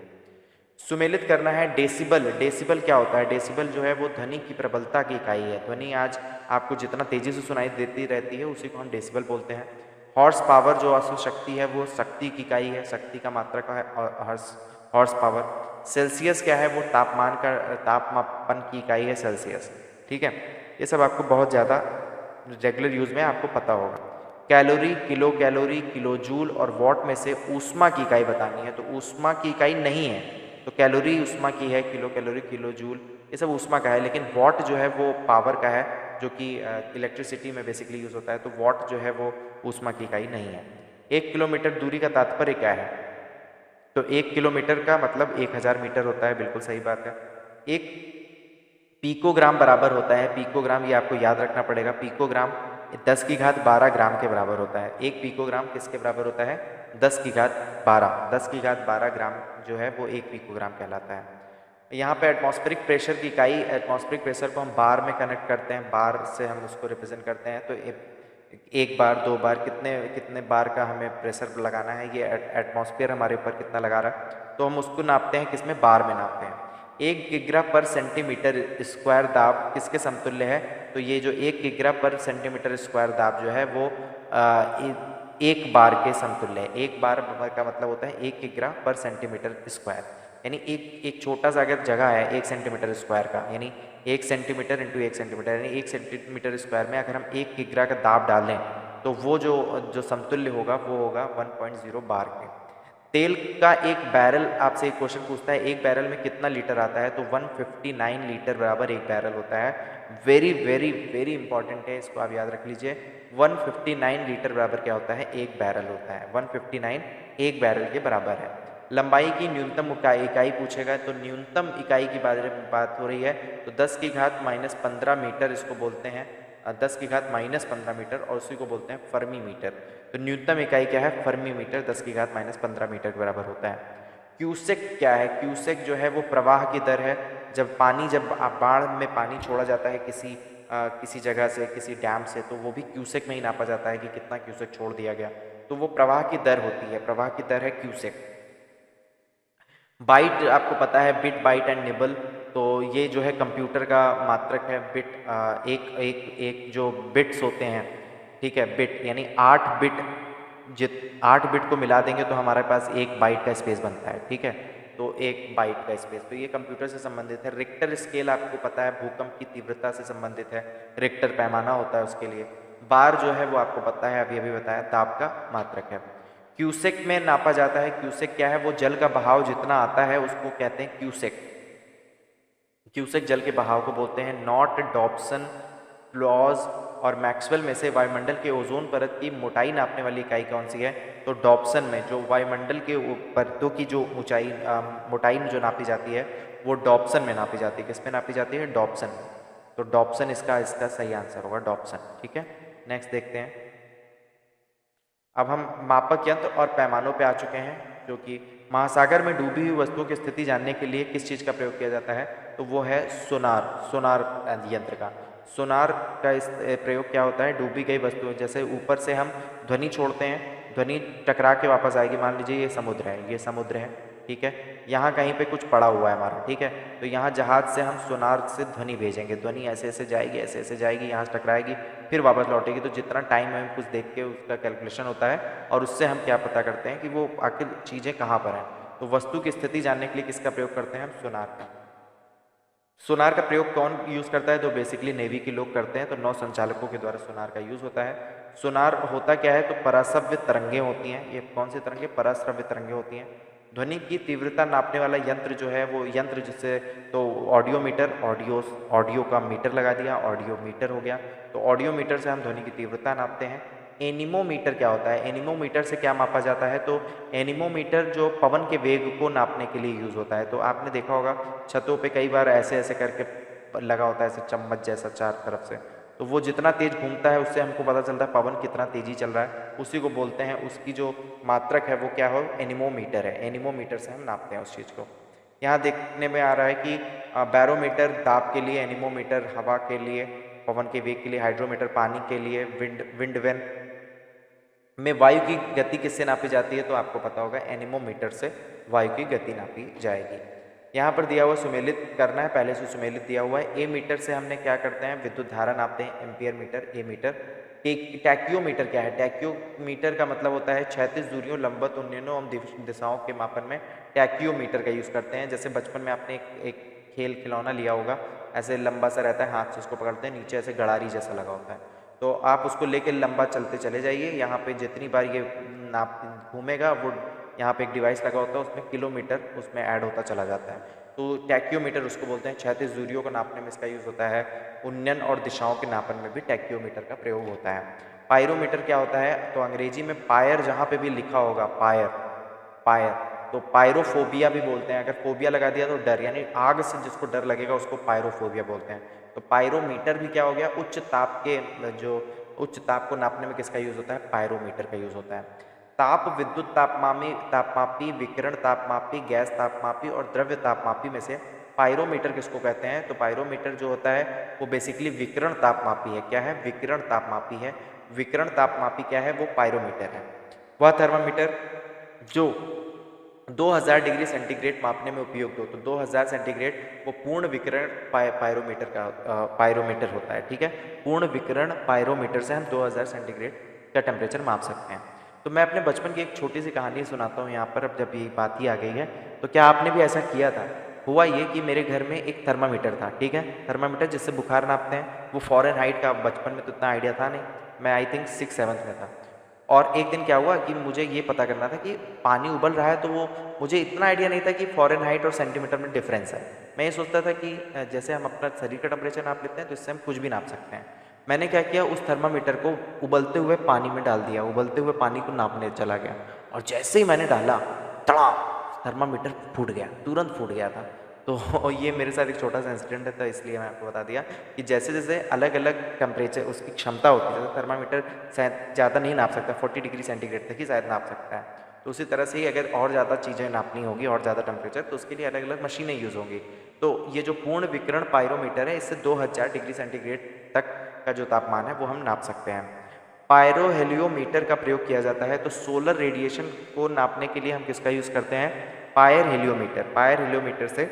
सुमेलित करना है डेसिबल। डेसिबल क्या होता है? डेसिबल जो है वो ध्वनि की प्रबलता की इकाई है। ध्वनि आज आपको जितना तेजी से सुनाई देती रहती है उसी को हम डेसिबल बोलते हैं। हॉर्स पावर जो असल शक्ति है वो शक्ति की इकाई है, शक्ति का मात्रक है हॉर्स पावर। सेल्सियस क्या है? वो तापमापन की इकाई है, सेल्सियस। ठीक है। ये सब आपको बहुत ज़्यादा रेगुलर यूज में आपको पता होगा। कैलोरी, किलो जूल और वॉट में से ऊष्मा की इकाई बतानी है, तो ऊष्मा की इकाई नहीं है, तो कैलोरी ऊष्मा की है, किलो कैलोरी, किलो जूल ये सब ऊष्मा का है। लेकिन वॉट जो है वो पावर का है, जो कि इलेक्ट्रिसिटी में बेसिकली यूज़ होता है, तो वॉट जो है वो ऊष्मा की इकाई नहीं है। 1 किलोमीटर दूरी का तात्पर्य क्या है? तो 1 किलोमीटर का मतलब 1000 मीटर होता है, बिल्कुल सही बात है। एक पिकोग्राम बराबर होता है, पिकोग्राम ये आपको याद रखना पड़ेगा, पिकोग्राम 10 की घात 12 ग्राम के बराबर होता है। एक पिकोग्राम किसके बराबर होता है? 10 की घात 12, 10 की घात 12 ग्राम जो है वो एक पिकोग्राम कहलाता है। यहाँ पे एटमॉस्फेरिक प्रेशर की इकाई, एटमॉस्फेरिक प्रेशर को हम बार में कनेक्ट करते हैं, बार से हम उसको रिप्रेजेंट करते हैं। तो एक बार, 2 बार, कितने कितने बार का हमें प्रेशर लगाना है, ये एटमॉस्फेयर हमारे ऊपर कितना लगा रहा है, तो हम उसको नापते हैं किसमें? बार में नापते हैं। 1 किग्रा पर सेंटीमीटर स्क्वायर दाब किसके समतुल्य है? तो ये जो 1 किग्रा पर सेंटीमीटर स्क्वायर दाब जो है वो एक बार के समतुल्य है। एक बार का मतलब होता है 1 किग्रा पर सेंटीमीटर स्क्वायर, यानी एक छोटा सा अगर जगह है 1 सेंटीमीटर स्क्वायर का, यानी 1 सेंटीमीटर इंटू 1 सेंटीमीटर, यानी 1 सेंटीमीटर स्क्वायर में अगर हम 1 किग्रा का दाब डालें तो वो जो समतुल्य होगा वो होगा 1.0 बार के। तेल का एक बैरल, आपसे एक क्वेश्चन पूछता है एक बैरल में कितना लीटर आता है? तो 159 लीटर बराबर एक बैरल होता है। वेरी वेरी वेरी इंपॉर्टेंट है, इसको आप याद रख लीजिए। 159 लीटर बराबर क्या होता है? एक बैरल होता है। 159 एक बैरल के बराबर है। लंबाई की न्यूनतम इकाई पूछेगा, तो न्यूनतम इकाई की बात हो रही है, तो 10 की घात -15 मीटर इसको बोलते हैं, 10 की घात -15 मीटर, और उसी को बोलते हैं फर्मी मीटर। तो न्यूनतम इकाई क्या है? फर्मी मीटर, 10 की घात -15 मीटर के बराबर होता है। क्यूसेक क्या है? क्यूसेक जो है वो प्रवाह की दर है। जब बाढ़ में पानी छोड़ा जाता है किसी जगह से, किसी डैम से, तो वो भी क्यूसेक में ही नापा जाता है कि कितना क्यूसेक छोड़ दिया गया, तो वो प्रवाह की दर होती है, प्रवाह की दर है क्यूसेक। बाइट आपको पता है, बिट, बाइट एंड निबल, तो ये जो है कंप्यूटर का मात्रक है। बिट एक जो बिट्स होते हैं, ठीक है, बिट यानी 8 बिट, 8 बिट को मिला देंगे तो हमारे पास 1 बाइट का स्पेस बनता है, ठीक है, तो 1 बाइट का स्पेस, तो ये कंप्यूटर से संबंधित है। रिक्टर स्केल आपको पता है भूकंप की तीव्रता से संबंधित है, रिक्टर पैमाना होता है उसके लिए। बार जो है वो आपको पता है, अभी बताया, दाब का मात्रक है। क्यूसेक में नापा जाता है। क्यूसेक क्या है? वो जल का बहाव जितना आता है उसको कहते हैं क्यूसेक। क्यूसेक जल के बहाव को बोलते हैं। नॉट, डॉप्सन, प्लॉज और मैक्सवेल में से वायुमंडल के ओजोन परत की मोटाई नापने वाली इकाई कौन सी है? तो डॉप्सन में, जो वायुमंडल के परतों की जो ऊंचाई, मोटाई जो नापी जाती है वो डॉप्सन में नापी जाती है। किस में नापी जाती है? डॉप्सन में। तो डॉप्सन इसका सही आंसर होगा, डॉप्सन, ठीक है। नेक्स्ट देखते हैं। अब हम मापक यंत्र और पैमानों पे आ चुके हैं, जो कि महासागर में डूबी हुई वस्तुओं की स्थिति जानने के लिए किस चीज़ का प्रयोग किया जाता है? तो वो है सोनार, सोनार यंत्र का। सोनार का इस प्रयोग क्या होता है? डूबी गई वस्तुएं, जैसे ऊपर से हम ध्वनि छोड़ते हैं, ध्वनि टकरा के वापस आएगी, मान लीजिए ये समुद्र है, ये समुद्र है, ठीक है, यहाँ कहीं पे कुछ पड़ा हुआ है हमारा, ठीक है, तो यहाँ जहाज से हम सोनार से ध्वनि भेजेंगे, ध्वनि ऐसे ऐसे जाएगी, ऐसे ऐसे जाएगी, यहाँ से टकराएगी, फिर वापस लौटेगी। तो जितना टाइम में कुछ देख के उसका कैलकुलेशन होता है और उससे हम क्या पता करते हैं कि वो आखिर चीज़ें कहाँ पर हैं। तो वस्तु की स्थिति जानने के लिए किसका प्रयोग करते हैं हम? सोनार का। सोनार का प्रयोग कौन यूज़ करता है? तो बेसिकली नेवी के लोग करते हैं, तो नौ संचालकों के द्वारा सोनार का यूज़ होता है। सोनार होता क्या है? तो पराश्रव्य तरंगें होती हैं। ये कौन सी तरंगें? पराश्रव्य तरंगें होती हैं। ध्वनि की तीव्रता नापने वाला यंत्र जो है वो यंत्र, जिससे तो ऑडियोमीटर, ऑडियो का मीटर लगा दिया, ऑडियोमीटर हो गया। तो ऑडियोमीटर से हम ध्वनि की तीव्रता नापते हैं। एनीमोमीटर क्या होता है? एनीमोमीटर से क्या मापा जाता है? तो एनीमोमीटर जो पवन के वेग को नापने के लिए यूज़ होता है। तो आपने देखा होगा छतों पे कई बार ऐसे ऐसे करके लगा होता है, ऐसे चम्मच जैसा चार तरफ से, तो वो जितना तेज घूमता है उससे हमको पता चलता है पवन कितना तेजी चल रहा है, उसी को बोलते हैं, उसकी जो मात्रक है वो क्या हो? एनीमोमीटर है। एनीमोमीटर से हम नापते हैं उस चीज़ को। यहाँ देखने में आ रहा है कि बैरोमीटर दाब के लिए, एनीमोमीटर हवा के लिए, पवन के वेग के लिए, हाइड्रोमीटर पानी के लिए, विंड वेन में वायु की गति किससे नापी जाती है? तो आपको पता होगा एनीमोमीटर से वायु की गति नापी जाएगी। यहाँ पर दिया हुआ सुमेलित करना है, पहले से सुमेलित दिया हुआ है। ए मीटर से हमने क्या करते हैं? विद्युत धारा नापते हैं, एम्पियर मीटर, ए मीटर। टैक्योमीटर क्या है? टैक्योमीटर का मतलब होता है क्षैतिज दूरियों, लंबवत उन्नयनों एवं दिशाओं के मापन में टैक्योमीटर का यूज़ करते हैं। जैसे बचपन में आपने एक खेल खिलौना लिया होगा, ऐसे लंबा सा रहता है, हाथ से उसको पकड़ते हैं, नीचे ऐसे गड़ारी जैसा लगा होता है, तो आप उसको लेके लंबा चलते चले जाइए। यहाँ पे जितनी बार ये नाप घूमेगा, वो यहाँ पे एक डिवाइस लगा होता है, उसमें किलोमीटर उसमें ऐड होता चला जाता है। तो टैक्योमीटर उसको बोलते हैं। क्षैतिज दूरियों को नापने में इसका यूज़ होता है। उन्नयन और दिशाओं के नापन में भी टैक्योमीटर का प्रयोग होता है। पायरोमीटर क्या होता है? तो अंग्रेजी में पायर जहाँ पे भी लिखा होगा पायर, पायर, तो पायरोफोबिया भी बोलते हैं। अगर फोबिया लगा दिया तो डर, यानी आग से जिसको डर लगेगा उसको पायरोफोबिया बोलते हैं। तो पायरोमीटर भी क्या हो गया? उच्च ताप के जो उच्च ताप को नापने में किसका यूज़ होता है? पायरोमीटर का यूज़ होता है। ताप विद्युत तापमापी, विकिरण तापमापी, गैस तापमापी और द्रव्य तापमापी में से पायरोमीटर किसको कहते हैं? तो पायरोमीटर जो होता है वो बेसिकली विकिरण तापमापी है। क्या है? विकिरण तापमापी है। विकिरण तापमापी क्या है? वो पायरोमीटर है। वह थर्मामीटर जो 2000 डिग्री सेंटीग्रेड मापने में उपयुक्त हो। तो 2000 सेंटीग्रेड वो पूर्ण विकिरण पायरोमीटर होता है। ठीक है, पूर्ण विकिरण पायरोमीटर से हम 2000 सेंटीग्रेड का टेम्परेचर माप सकते हैं। तो मैं अपने बचपन की एक छोटी सी कहानी सुनाता हूँ यहाँ पर। अब जब ये बात ही आ गई है तो क्या आपने भी ऐसा किया था? हुआ ये कि मेरे घर में एक थर्मामीटर था। ठीक है, थर्मामीटर जिससे बुखार नापते हैं। वो फ़ारेनहाइट का, बचपन में तो इतना आइडिया था नहीं, मैं आई थिंक 6-7 में था। और एक दिन क्या हुआ कि मुझे ये पता करना था कि पानी उबल रहा है, तो वो मुझे इतना आइडिया नहीं था कि फ़ारेनहाइट और सेंटीमीटर में डिफरेंस है। मैं ये सोचता था कि जैसे हम अपना शरीर का टेम्परेचर नाप लेते हैं तो इससे हम कुछ भी नाप सकते हैं। मैंने क्या किया, उस थर्मामीटर को उबलते हुए पानी में डाल दिया, उबलते हुए पानी को नापने चला गया। और जैसे ही मैंने डाला, तड़ा, थर्मामीटर फूट गया, तुरंत फूट गया था। तो ये मेरे साथ एक छोटा सा इंसिडेंट है, तो इसलिए मैं आपको बता दिया कि जैसे जैसे अलग अलग टेम्परेचर उसकी क्षमता होती है। जैसे थर्मामीटर शायद ज़्यादा नहीं नाप सकता, 40 डिग्री सेंटीग्रेड तक ही शायद नाप सकता है। तो उसी तरह से ही अगर और ज़्यादा चीज़ें नापनी होगी और ज़्यादा टेम्परेचर, तो उसके लिए अलग अलग मशीनें यूज़ होंगी। तो ये जो पूर्ण विकिरण पायरोमीटर है, इससे 2000 डिग्री सेंटीग्रेड तक का जो तापमान है वो हम नाप सकते हैं। पायरोहेलियोमीटर का प्रयोग किया जाता है। तो सोलर रेडिएशन को नापने के लिए हम किसका यूज़ करते हैं? Pyrheliometer. पायर हेलियोमीटर से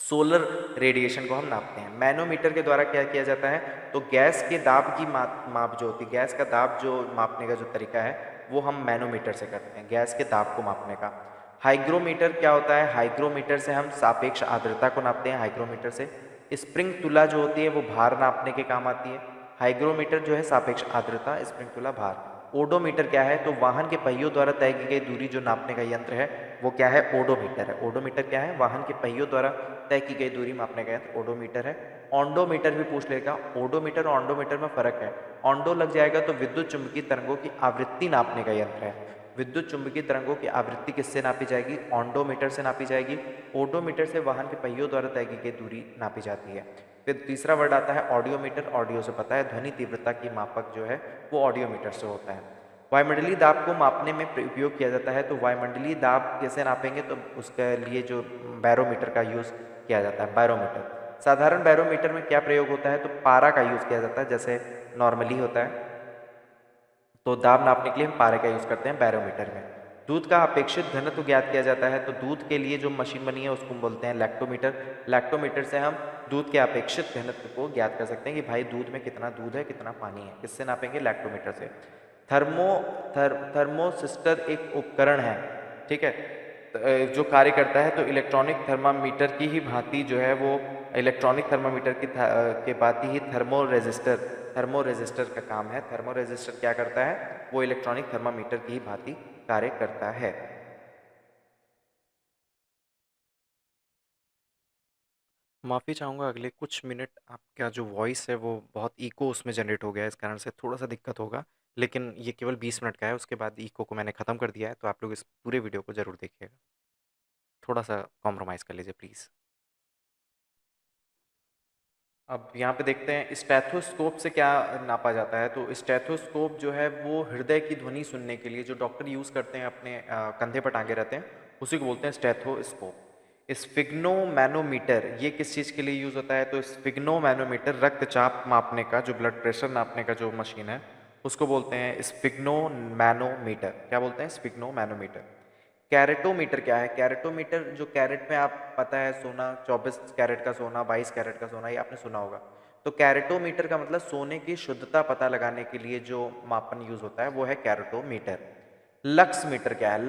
सोलर रेडिएशन को हम नापते हैं। मैनोमीटर के द्वारा क्या किया जाता है? तो गैस के दाब की माप जो होती है, गैस का दाब जो मापने का जो तरीका है वो हम मैनोमीटर से करते हैं, गैस के दाब को मापने का। हाइग्रोमीटर क्या होता है? हाइग्रोमीटर से हम सापेक्ष आर्द्रता को नापते हैं, हाइग्रोमीटर से। स्प्रिंग तुला जो होती है वो भार नापने के काम आती है। हाइग्रोमीटर जो है सापेक्ष आर्द्रता, स्प्रिंग तुला भार। ओडोमीटर क्या है? तो वाहन के पहियों द्वारा तय की गई दूरी जो नापने का यंत्र है वो क्या है? ओडोमीटर है। ओडोमीटर क्या है? वाहन के पहियों द्वारा तय की गई दूरी मापने का यंत्र ओडोमीटर है। ऑन्डोमीटर भी पूछ लेगा। ओडोमीटर और ऑन्डोमीटर में फर्क है। ऑन्डो लग जाएगा तो विद्युत चुंबकीय तरंगों की आवृत्ति नापने का यंत्र है। विद्युत चुंबकीय तरंगों की आवृत्ति किससे नापी जाएगी? ऑन्डोमीटर से नापी जाएगी। ओडोमीटर से वाहन के पहियों द्वारा तय की गई दूरी नापी जाती है। फिर तीसरा वर्ड आता है ऑडियोमीटर। ऑडियो से पता है, ध्वनि तीव्रता की मापक जो है वो ऑडियोमीटर से होता है। वायुमंडलीय दाब को मापने में उपयोग किया जाता है। तो वायुमंडलीय दाब कैसे नापेंगे? तो उसके लिए जो बैरोमीटर का यूज़ किया जाता है, बैरोमीटर। साधारण बैरोमीटर में क्या प्रयोग होता है? तो पारा का यूज़ किया जाता है, जैसे नॉर्मली होता है। तो दाब नापने के लिए हम पारे का यूज़ करते हैं बैरोमीटर में। दूध का अपेक्षित घनत्व ज्ञात किया जाता है। तो दूध के लिए जो मशीन बनी है उसको हम बोलते हैं लैक्टोमीटर। लैक्टोमीटर से हम दूध के अपेक्षित घनत्व को ज्ञात कर सकते हैं कि भाई दूध में कितना दूध है, कितना पानी है। किससे नापेंगे? लैक्टोमीटर से। थर्मोसिस्टर एक उपकरण है, ठीक है, जो कार्य करता है। तो इलेक्ट्रॉनिक थर्मामीटर की ही भांति जो है वो इलेक्ट्रॉनिक थर्मामीटर के भांति ही थर्मोरेजिस्टर का काम है। थर्मोरेजिस्टर क्या करता है? वो इलेक्ट्रॉनिक थर्मामीटर की ही भांति कार्य करता है। माफ़ी चाहूँगा, अगले कुछ मिनट आपका जो वॉइस है वो बहुत इको उसमें जनरेट हो गया है, इस कारण से थोड़ा सा दिक्कत होगा। लेकिन ये केवल 20 मिनट का है, उसके बाद इको को मैंने ख़त्म कर दिया है। तो आप लोग इस पूरे वीडियो को ज़रूर देखिएगा। थोड़ा सा कॉम्प्रोमाइज़ कर लीजिए प्लीज़। अब यहाँ पे देखते हैं स्टेथोस्कोप से क्या नापा जाता है। तो स्टेथोस्कोप जो है वो हृदय की ध्वनि सुनने के लिए जो डॉक्टर यूज़ करते हैं, अपने कंधे पर टांगे रहते हैं, उसी को बोलते हैं स्टेथोस्कोप। स्फिग्नोमैनोमीटर ये किस चीज़ के लिए यूज़ होता है? तो स्फिग्नोमैनोमीटर रक्तचाप मापने का, जो ब्लड प्रेशर नापने का जो मशीन है उसको बोलते हैं स्फिग्नोमैनोमीटर। क्या बोलते हैं? स्फिग्नोमैनोमीटर। कैरेटोमीटर क्या है? कैरेटोमीटर जो कैरेट में, आप पता है सोना, 24 कैरेट का सोना, 22 कैरेट का सोना, ये आपने सुना होगा। तो कैरेटोमीटर का मतलब सोने की शुद्धता पता लगाने के लिए जो मापन यूज होता है वो है कैरेटोमीटर। लक्स मीटर क्या है?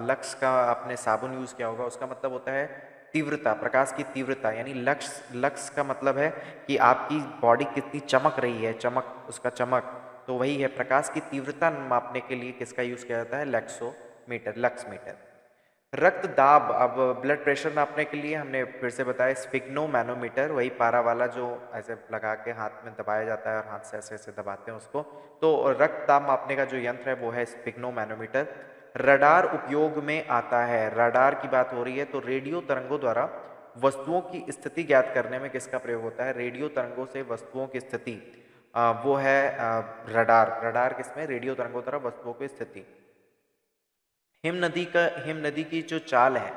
लक्स का आपने साबुन यूज किया होगा, उसका मतलब होता है तीव्रता, प्रकाश की तीव्रता। यानी लक्स का मतलब है कि आपकी बॉडी कितनी चमक रही है, चमक, उसका चमक। तो वही है, प्रकाश की तीव्रता मापने के लिए किसका यूज किया जाता है? Lux meter. रक्त दाब, अब ब्लड प्रेशर नापने के लिए हमने फिर से बताया स्फिग्नोमैनोमीटर, वही पारा वाला जो ऐसे लगा के हाथ में दबाया जाता है और हाथ से ऐसे ऐसे दबाते हैं उसको। तो रक्त दाब मापने का जो यंत्र है वो है स्फिग्नोमैनोमीटर। रडार उपयोग में आता है, रडार की बात हो रही है तो रेडियो तरंगों द्वारा वस्तुओं की स्थिति ज्ञात करने में किसका प्रयोग होता है? रेडियो तरंगों से वस्तुओं की स्थिति, वो है रडार। रडार किसमें? रेडियो तरंगों द्वारा वस्तुओं की स्थिति। हिम नदी की जो चाल है,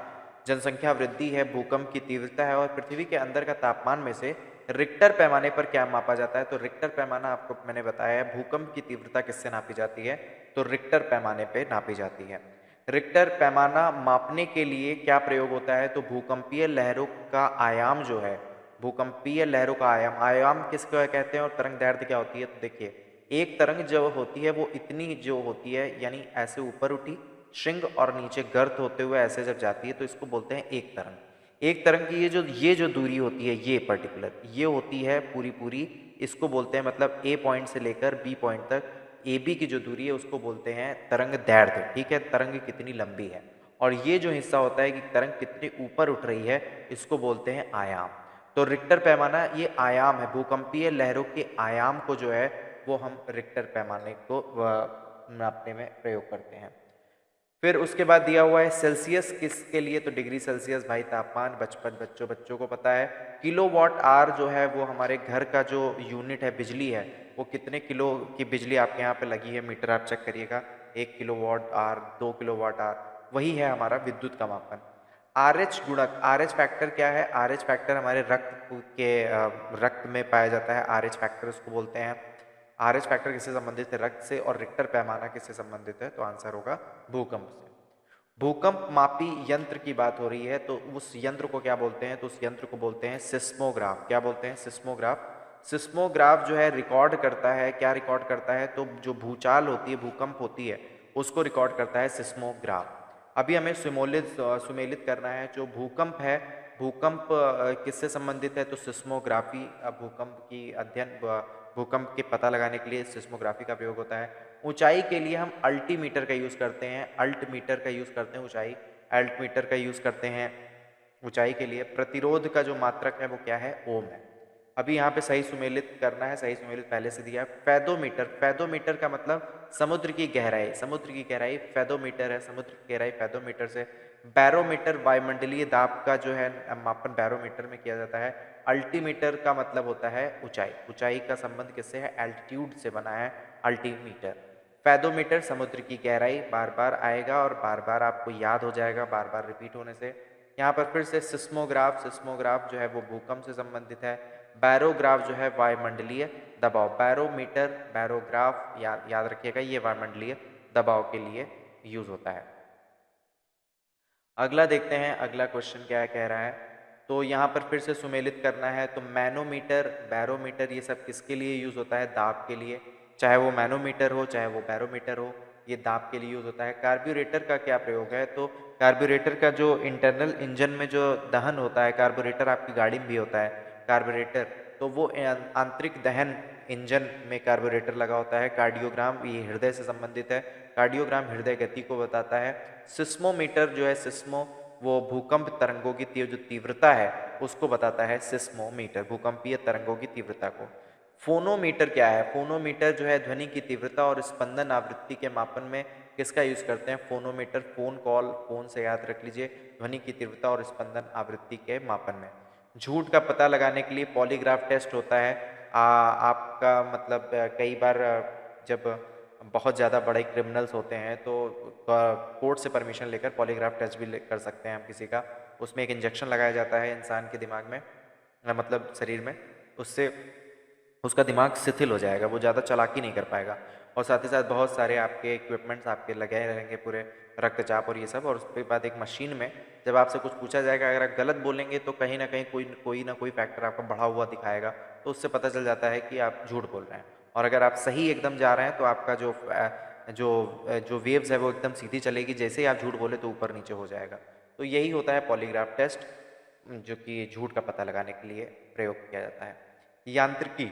जनसंख्या वृद्धि है, भूकंप की तीव्रता है और पृथ्वी के अंदर का तापमान में से रिक्टर पैमाने पर क्या मापा जाता है? तो रिक्टर पैमाना आपको मैंने बताया है। भूकंप की तीव्रता किससे नापी जाती है? तो रिक्टर पैमाने पे नापी जाती है। रिक्टर पैमाना मापने के लिए क्या प्रयोग होता है? तो भूकंपीय लहरों का आयाम जो है, भूकंपीय लहरों का आयाम, आयाम किसको कहते हैं और तरंग दैर्ध्य क्या होती है? तो देखिए, एक तरंग जो होती है वो इतनी जो होती है, यानी ऐसे ऊपर उठी श्रृंग और नीचे गर्त होते हुए ऐसे जब जाती है तो इसको बोलते हैं एक तरंग। एक तरंग की ये जो दूरी होती है, ये पर्टिकुलर ये होती है पूरी पूरी, इसको बोलते हैं, मतलब ए पॉइंट से लेकर बी पॉइंट तक ए बी की जो दूरी है उसको बोलते हैं तरंग दैर्ध्य। ठीक है, तरंग कितनी लंबी है। और ये जो हिस्सा होता है कि तरंग कितनी ऊपर उठ रही है, इसको बोलते हैं आयाम। तो रिक्टर पैमाना ये आयाम है, भूकंपीय लहरों के आयाम को जो है वो हम रिक्टर पैमाने को नापने में प्रयोग करते हैं। फिर उसके बाद दिया हुआ है सेल्सियस किसके लिए? तो डिग्री सेल्सियस भाई तापमान, बच्चों को पता है। किलोवाट आवर जो है वो हमारे घर का जो यूनिट है, बिजली है, वो कितने किलो की बिजली आपके यहाँ पे लगी है? मीटर आप चेक करिएगा, 1 किलोवाट आवर, 2 किलोवाट आवर, वही है हमारा विद्युत का मापन। आर एच गुणक, आर एच फैक्टर क्या है? आर एच फैक्टर हमारे रक्त में पाया जाता है, आर एच फैक्टर उसको बोलते हैं। आर एच फैक्टर किससे संबंधित है? रक्त से। और रिक्टर पैमाना किससे संबंधित है? तो आंसर होगा भूकंप से। भूकंप मापी यंत्र की बात हो रही है तो उस यंत्र को क्या बोलते हैं? तो उस यंत्र को बोलते हैं सिस्मोग्राफ। क्या बोलते हैं? सिस्मोग्राफ। सिस्मोग्राफ जो है रिकॉर्ड करता है, क्या रिकॉर्ड करता है? तो जो भूचाल होती है, भूकंप होती है, उसको रिकॉर्ड करता है सिस्मोग्राफ। अभी हमें सुमेलित करना है जो भूकंप है, भूकंप किससे संबंधित है? तो सिस्मोग्राफी। भूकंप की अध्ययन, भूकंप के पता लगाने के लिए सिस्मोग्राफी का प्रयोग होता है। ऊंचाई के लिए हम अल्टीमीटर का यूज़ करते हैं, अल्टमीटर का यूज़ करते हैं, ऊंचाई अल्टमीटर का यूज़ करते हैं ऊंचाई के लिए। प्रतिरोध का जो मात्रक है वो क्या है? ओम है। अभी यहाँ पे सही सुमेलित करना है, सही सुमेलित पहले से दिया है। फैदोमीटर, फैदोमीटर का मतलब समुद्र की गहराई, समुद्र की गहराई फैदोमीटर है, समुद्र की गहराई फैदोमीटर से। बैरोमीटर, वायुमंडलीय दाब का जो है मापन बैरोमीटर में किया जाता है। अल्टीमीटर का मतलब होता है ऊंचाई, ऊंचाई का संबंध किससे है? एल्टीट्यूड से बना है अल्टीमीटर। फैदोमीटर समुद्र की गहराई, बार बार आएगा और बार बार आपको याद हो जाएगा, बार बार रिपीट होने से। यहाँ पर फिर से सिस्मोग्राफ, सिस्मोग्राफ जो है वो भूकंप से संबंधित है। बैरोग्राफ जो है वायुमंडलीय दबाव, बैरोमीटर बैरोग्राफ याद रखिएगा, ये वायुमंडलीय दबाव के लिए यूज होता है। अगला देखते हैं, अगला क्वेश्चन क्या कह रहा है। तो यहाँ पर फिर से सुमेलित करना है, तो मैनोमीटर, बैरोमीटर, ये सब किसके लिए यूज होता है? दाब के लिए। चाहे वो मैनोमीटर हो चाहे वो बैरोमीटर हो, ये दाब के लिए यूज होता है। कार्ब्यूरेटर का क्या प्रयोग है? तो कार्ब्यूरेटर का जो इंटरनल इंजन में जो दहन होता है, कार्ब्यूरेटर आपकी गाड़ी में भी होता है कार्ब्यूरेटर, तो वो आंतरिक दहन इंजन में कार्ब्यूरेटर लगा होता है। कार्डियोग्राम, ये हृदय से संबंधित है, कार्डियोग्राम हृदय गति को बताता है। सिस्मोमीटर जो है, सिस्मो वो भूकंप तरंगों की जो तीव्रता है उसको बताता है सिस्मोमीटर, भूकंपीय तरंगों की तीव्रता को। फोनोमीटर क्या है? फोनोमीटर जो है ध्वनि की तीव्रता और स्पंदन आवृत्ति के मापन में किसका यूज करते हैं? फोनोमीटर। फोन कॉल, फोन से याद रख लीजिए, ध्वनि की तीव्रता और स्पंदन आवृत्ति के मापन में। झूठ का पता लगाने के लिए पॉलीग्राफ टेस्ट होता है। आपका मतलब कई बार जब बहुत ज़्यादा बड़े क्रिमिनल्स होते हैं तो कोर्ट से परमिशन लेकर पॉलीग्राफ टेस्ट भी कर सकते हैं हम किसी का। उसमें एक इंजेक्शन लगाया जाता है इंसान के दिमाग में, मतलब शरीर में, उससे उसका दिमाग शिथिल हो जाएगा, वो ज़्यादा चालाकी नहीं कर पाएगा। और साथ ही साथ बहुत सारे आपके इक्विपमेंट्स आपके लगे रहेंगे, पूरे रक्तचाप और ये सब। और उसके बाद एक मशीन में जब आपसे कुछ पूछा जाएगा, अगर आप गलत बोलेंगे तो कहीं ना कहीं कोई फैक्टर आपका बढ़ा हुआ दिखाएगा, तो उससे पता चल जाता है कि आप झूठ बोल रहे हैं। और अगर आप सही एकदम जा रहे हैं तो आपका जो वेव्स है वो एकदम सीधी चलेगी, जैसे ही आप झूठ बोले तो ऊपर नीचे हो जाएगा। तो यही होता है पॉलीग्राफ टेस्ट, जो कि झूठ का पता लगाने के लिए प्रयोग किया जाता है। यांत्रिकी,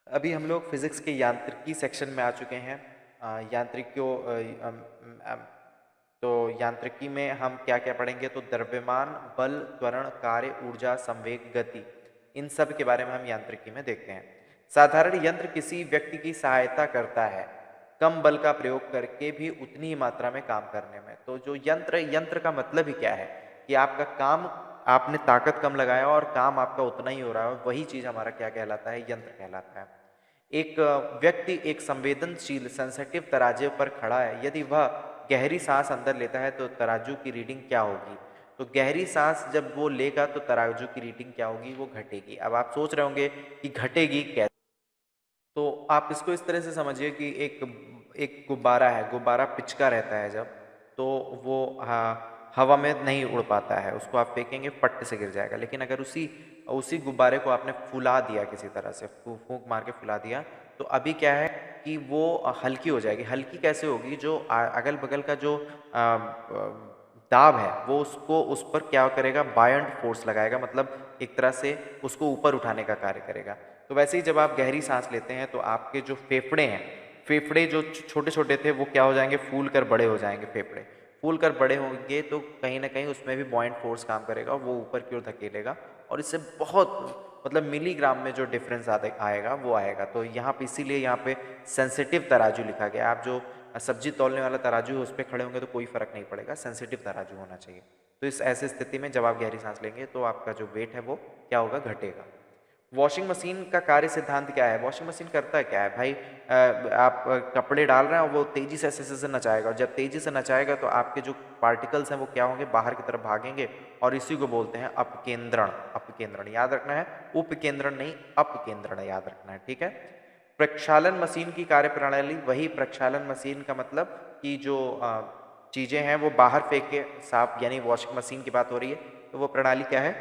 अभी हम लोग फिजिक्स के यांत्रिकी सेक्शन में आ चुके हैं। यांत्रिकियों तो यांत्रिकी में हम क्या क्या पढ़ेंगे, तो द्रव्यमान, बल, त्वरण, कार्य, ऊर्जा, संवेग, गति, इन सब के बारे में हम यांत्रिकी में देखते हैं। साधारण यंत्र किसी व्यक्ति की सहायता करता है कम बल का प्रयोग करके भी उतनी ही मात्रा में काम करने में। तो जो यंत्र का मतलब ही क्या है कि आपका काम, आपने ताकत कम लगाया और काम आपका उतना ही हो रहा है, वही चीज हमारा क्या कहलाता है, यंत्र कहलाता है। एक व्यक्ति एक संवेदनशील सेंसिटिव तराजू पर खड़ा है, यदि वह गहरी सांस अंदर लेता है तो तराजू की रीडिंग क्या होगी। तो गहरी सांस जब वो लेगा तो तराजू की रीडिंग क्या होगी, वो घटेगी। अब आप सोच रहे होंगे कि घटेगी कैसे, तो आप इसको इस तरह से समझिए कि एक गुब्बारा है, गुब्बारा पिचका रहता है जब, तो वो हवा में नहीं उड़ पाता है, उसको आप फेंकेंगे पट्ट से गिर जाएगा। लेकिन अगर उसी गुब्बारे को आपने फुला दिया, किसी तरह से फूंक मार के फुला दिया, तो अभी क्या है कि वो हल्की हो जाएगी। हल्की कैसे होगी, जो अगल बगल का जो दाब है वो उसको उस पर क्या करेगा, बायंट फोर्स लगाएगा, मतलब एक तरह से उसको ऊपर उठाने का कार्य करेगा। तो वैसे ही जब आप गहरी सांस लेते हैं तो आपके जो फेफड़े हैं, फेफड़े जो छोटे छोटे थे वो क्या हो जाएंगे, फूल कर बड़े हो जाएंगे। फेफड़े फूल कर बड़े होंगे तो कहीं ना कहीं उसमें भी बॉयंट फोर्स काम करेगा, वो ऊपर की ओर धकेलेगा और इससे बहुत मतलब मिलीग्राम में जो डिफरेंस आएगा वो आएगा। तो यहाँ पे इसीलिए यहाँ पे सेंसिटिव तराजू लिखा गया। आप जो सब्जी तौलने वाला तराजू है उस पर खड़े होंगे तो कोई फर्क नहीं पड़ेगा, सेंसिटिव तराजू होना चाहिए। तो इस ऐसी स्थिति में जब आप गहरी सांस लेंगे तो आपका जो वेट है वो क्या होगा, घटेगा। वॉशिंग मशीन का कार्य सिद्धांत क्या है। वॉशिंग मशीन करता है क्या है भाई, आप कपड़े डाल रहे हैं और वो तेजी से ऐसे नचाएगा, और जब तेजी से नचाएगा तो आपके जो पार्टिकल्स हैं वो क्या होंगे, बाहर की तरफ भागेंगे, और इसी को बोलते हैं अपकेंद्रण। अपकेंद्रण याद रखना है, उपकेंद्रण नहीं, अपकेंद्रण याद रखना है, ठीक है। प्रक्षालन मशीन की कार्य प्रणाली, वही प्रक्षालन मशीन का मतलब कि जो चीजें हैं वो बाहर फेंक के साफ, यानी वॉशिंग मशीन की बात हो रही है, तो वो प्रणाली क्या है,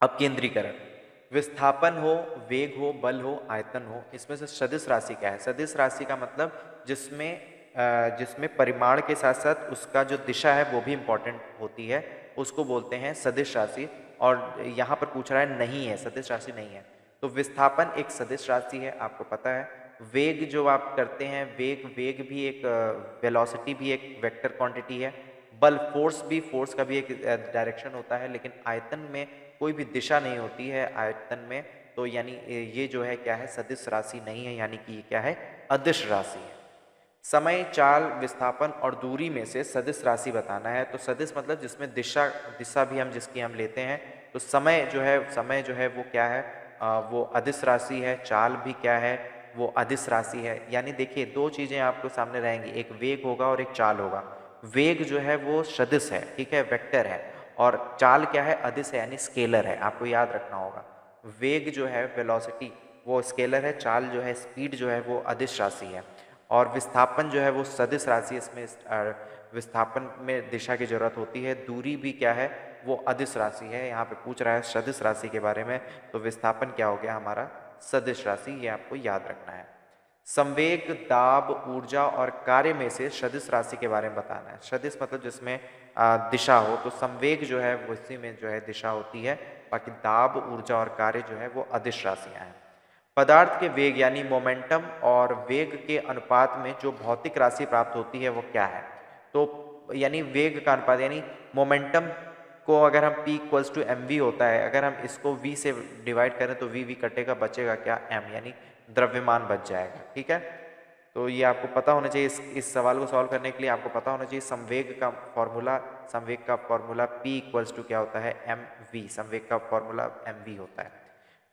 अपकेंद्रीकरण। विस्थापन हो, वेग हो, बल हो, आयतन हो, इसमें से सदिश राशि क्या है। सदिश राशि का मतलब जिसमें परिमाण के साथ साथ उसका जो दिशा है वो भी इंपॉर्टेंट होती है, उसको बोलते हैं सदिश राशि। और यहाँ पर पूछ रहा है नहीं है, सदिश राशि नहीं है। तो विस्थापन एक सदिश राशि है, आपको पता है। वेग जो आप करते हैं, वेग भी एक वेलोसिटी भी एक वेक्टर क्वांटिटी है। बल फोर्स का भी एक डायरेक्शन होता है, लेकिन आयतन में कोई भी दिशा नहीं होती है आयतन में। तो यानी ये जो है क्या है, सदिश राशि नहीं है, यानी कि ये क्या है, अदिश राशि है। समय, चाल, विस्थापन और दूरी में से सदिश राशि बताना है। तो सदिश मतलब जिसमें दिशा भी हम जिसकी हम लेते हैं। तो समय जो है वो क्या है, वो अदिश राशि है। चाल भी क्या है, वो अदिश राशि है। यानी देखिए दो चीजें आपको सामने रहेंगी, एक वेग होगा और एक चाल होगा। वेग जो है वो सदिश है, ठीक है, वेक्टर है। और चाल क्या है, अदिश है, यानी स्केलर है, आपको याद रखना होगा। वेग जो है वेलोसिटी वो स्केलर है, चाल जो है स्पीड जो है वो अदिश राशि है, और विस्थापन जो है वो सदिश राशि। इसमें विस्थापन में दिशा की जरूरत होती है। दूरी भी क्या है, वो अदिश राशि है। यहाँ पे पूछ रहा है सदिश राशि के बारे में, तो विस्थापन क्या हो गया हमारा, सदिश राशि, ये आपको याद रखना है। संवेग, दाब, ऊर्जा और कार्य में से सदिश राशि के बारे में बताना है। सदिश मतलब जिसमें दिशा हो, तो संवेग जो है वो इसी में जो है दिशा होती है। बाकी दाब, ऊर्जा और कार्य जो है वो अदिश राशियां हैं। पदार्थ के वेग यानी मोमेंटम और वेग के अनुपात में जो भौतिक राशि प्राप्त होती है वो क्या है। तो यानी वेग का अनुपात, यानी मोमेंटम को अगर हम P equals to M V होता है, अगर हम इसको V से डिवाइड करें तो V कटेगा, बचेगा क्या, M, यानी द्रव्यमान बच जाएगा, ठीक है। तो ये आपको पता होना चाहिए। इस सवाल को सॉल्व करने के लिए आपको पता होना चाहिए संवेग का फॉर्मूला P इक्वल्स टू क्या होता है, mv। संवेग का फॉर्मूला mv होता है।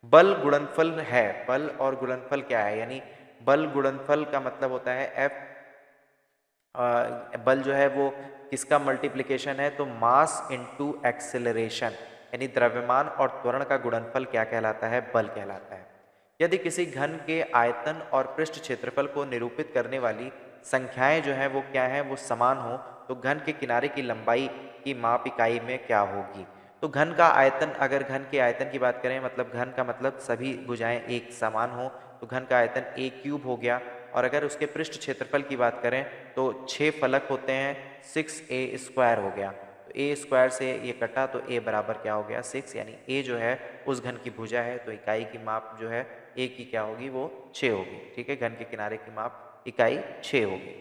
बल गुणनफल है, बल और गुणनफल क्या है, यानी बल गुणनफल का मतलब होता है F। बल जो है वो किसका मल्टीप्लिकेशन है, तो मास इनटू एक्सेलरेशन, यानी द्रव्यमान और त्वरण का गुणनफल क्या कहलाता है, बल कहलाता है। यदि किसी घन के आयतन और पृष्ठ क्षेत्रफल को निरूपित करने वाली संख्याएं जो है वो क्या है, वो समान हो, तो घन के किनारे की लंबाई की माप इकाई में क्या होगी। तो घन का आयतन, अगर घन के आयतन की बात करें, मतलब घन का मतलब सभी भुजाएं एक समान हो, तो घन का आयतन a क्यूब हो गया। और अगर उसके पृष्ठ क्षेत्रफल की बात करें तो 6 फलक होते हैं, 6a स्क्वायर हो गया। तो a स्क्वायर से ये कटा तो a बराबर क्या हो गया, 6, यानी a जो है उस घन की भुजा है, तो इकाई की माप जो है a की क्या होगी, वो 6 होगी, ठीक है। घन के किनारे की माप इकाई 6 होगी।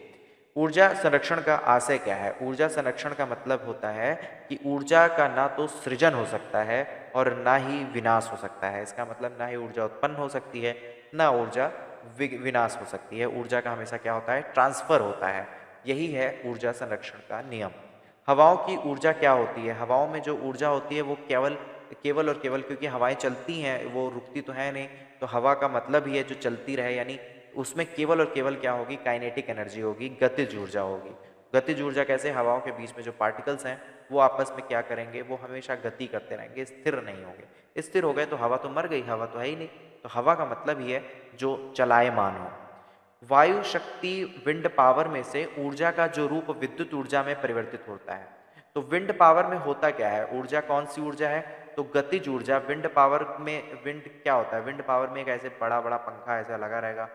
ऊर्जा संरक्षण का आशय क्या है? ऊर्जा संरक्षण का मतलब होता है कि ऊर्जा का ना तो सृजन हो सकता है और ना ही विनाश हो सकता है। इसका मतलब ना ही ऊर्जा उत्पन्न हो सकती है, ना ऊर्जा विनाश हो सकती है। ऊर्जा का हमेशा क्या होता है? ट्रांसफर होता है। यही है ऊर्जा संरक्षण का नियम। हवाओं की ऊर्जा क्या होती है? हवाओं में जो ऊर्जा होती है वो केवल केवल और केवल, क्योंकि हवाएं चलती हैं, वो रुकती तो है नहीं, तो हवा का मतलब ही है जो चलती रहे, यानी उसमें केवल और केवल क्या होगी? काइनेटिक एनर्जी होगी, गतिज ऊर्जा होगी। गतिज ऊर्जा कैसे? हवाओं के बीच में जो पार्टिकल्स हैं वो आपस में क्या करेंगे? वो हमेशा गति करते रहेंगे, स्थिर नहीं होंगे। स्थिर हो गए तो हवा तो मर गई, हवा तो है ही नहीं। तो हवा का मतलब ही है जो चलायमान हो। वायु शक्ति विंड पावर में से ऊर्जा का जो रूप विद्युत ऊर्जा में परिवर्तित होता है। तो विंड पावर में होता क्या है? ऊर्जा कौन सी ऊर्जा है? तो गतिज ऊर्जा। विंड पावर में विंड क्या होता है? विंड पावर में एक ऐसे बड़ा बड़ा पंखा ऐसा लगा रहेगा।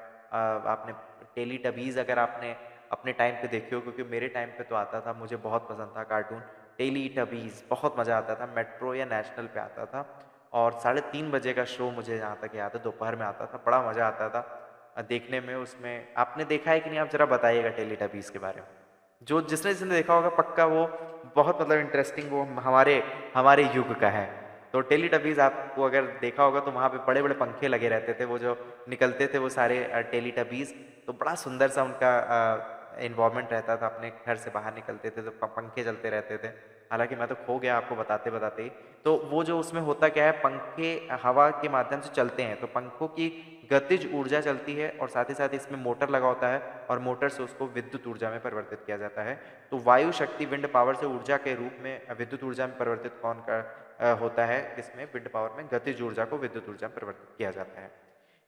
आपने टेलीटबीज अगर आपने अपने टाइम पे देखी हो, क्योंकि मेरे टाइम पे तो आता था, मुझे बहुत पसंद था कार्टून टेलीटबीज, बहुत मज़ा आता था। मेट्रो या नेशनल पे आता था और 3:30 बजे का शो मुझे जहाँ तक याद है दोपहर में आता था। बड़ा मज़ा आता था देखने में। उसमें आपने देखा है कि नहीं? आप जरा बताइएगा टेलीटबीज के बारे में। जो जिसने जिसने देखा होगा पक्का वो बहुत मतलब इंटरेस्टिंग, वो हमारे हमारे युग का है। तो टेलीटबीज आपको अगर देखा होगा तो वहाँ पे बड़े बड़े पंखे लगे रहते थे, वो जो निकलते थे वो सारे टेलीटबीज। तो बड़ा सुंदर सा उनका इन्वॉल्वमेंट रहता था। अपने घर से बाहर निकलते थे तो पंखे चलते रहते थे। हालांकि मैं तो खो गया आपको बताते बताते ही। तो वो जो उसमें होता क्या है? पंखे हवा के माध्यम से चलते हैं, तो पंखों की गतिज ऊर्जा चलती है और साथ ही साथ इसमें मोटर लगा होता है और मोटर से उसको विद्युत ऊर्जा में परिवर्तित किया जाता है। तो वायु शक्ति विंड पावर से ऊर्जा के रूप में विद्युत ऊर्जा में परिवर्तित कौन कर होता है? इसमें विंड पावर में गतिज ऊर्जा को विद्युत ऊर्जा में परिवर्तित किया जाता है।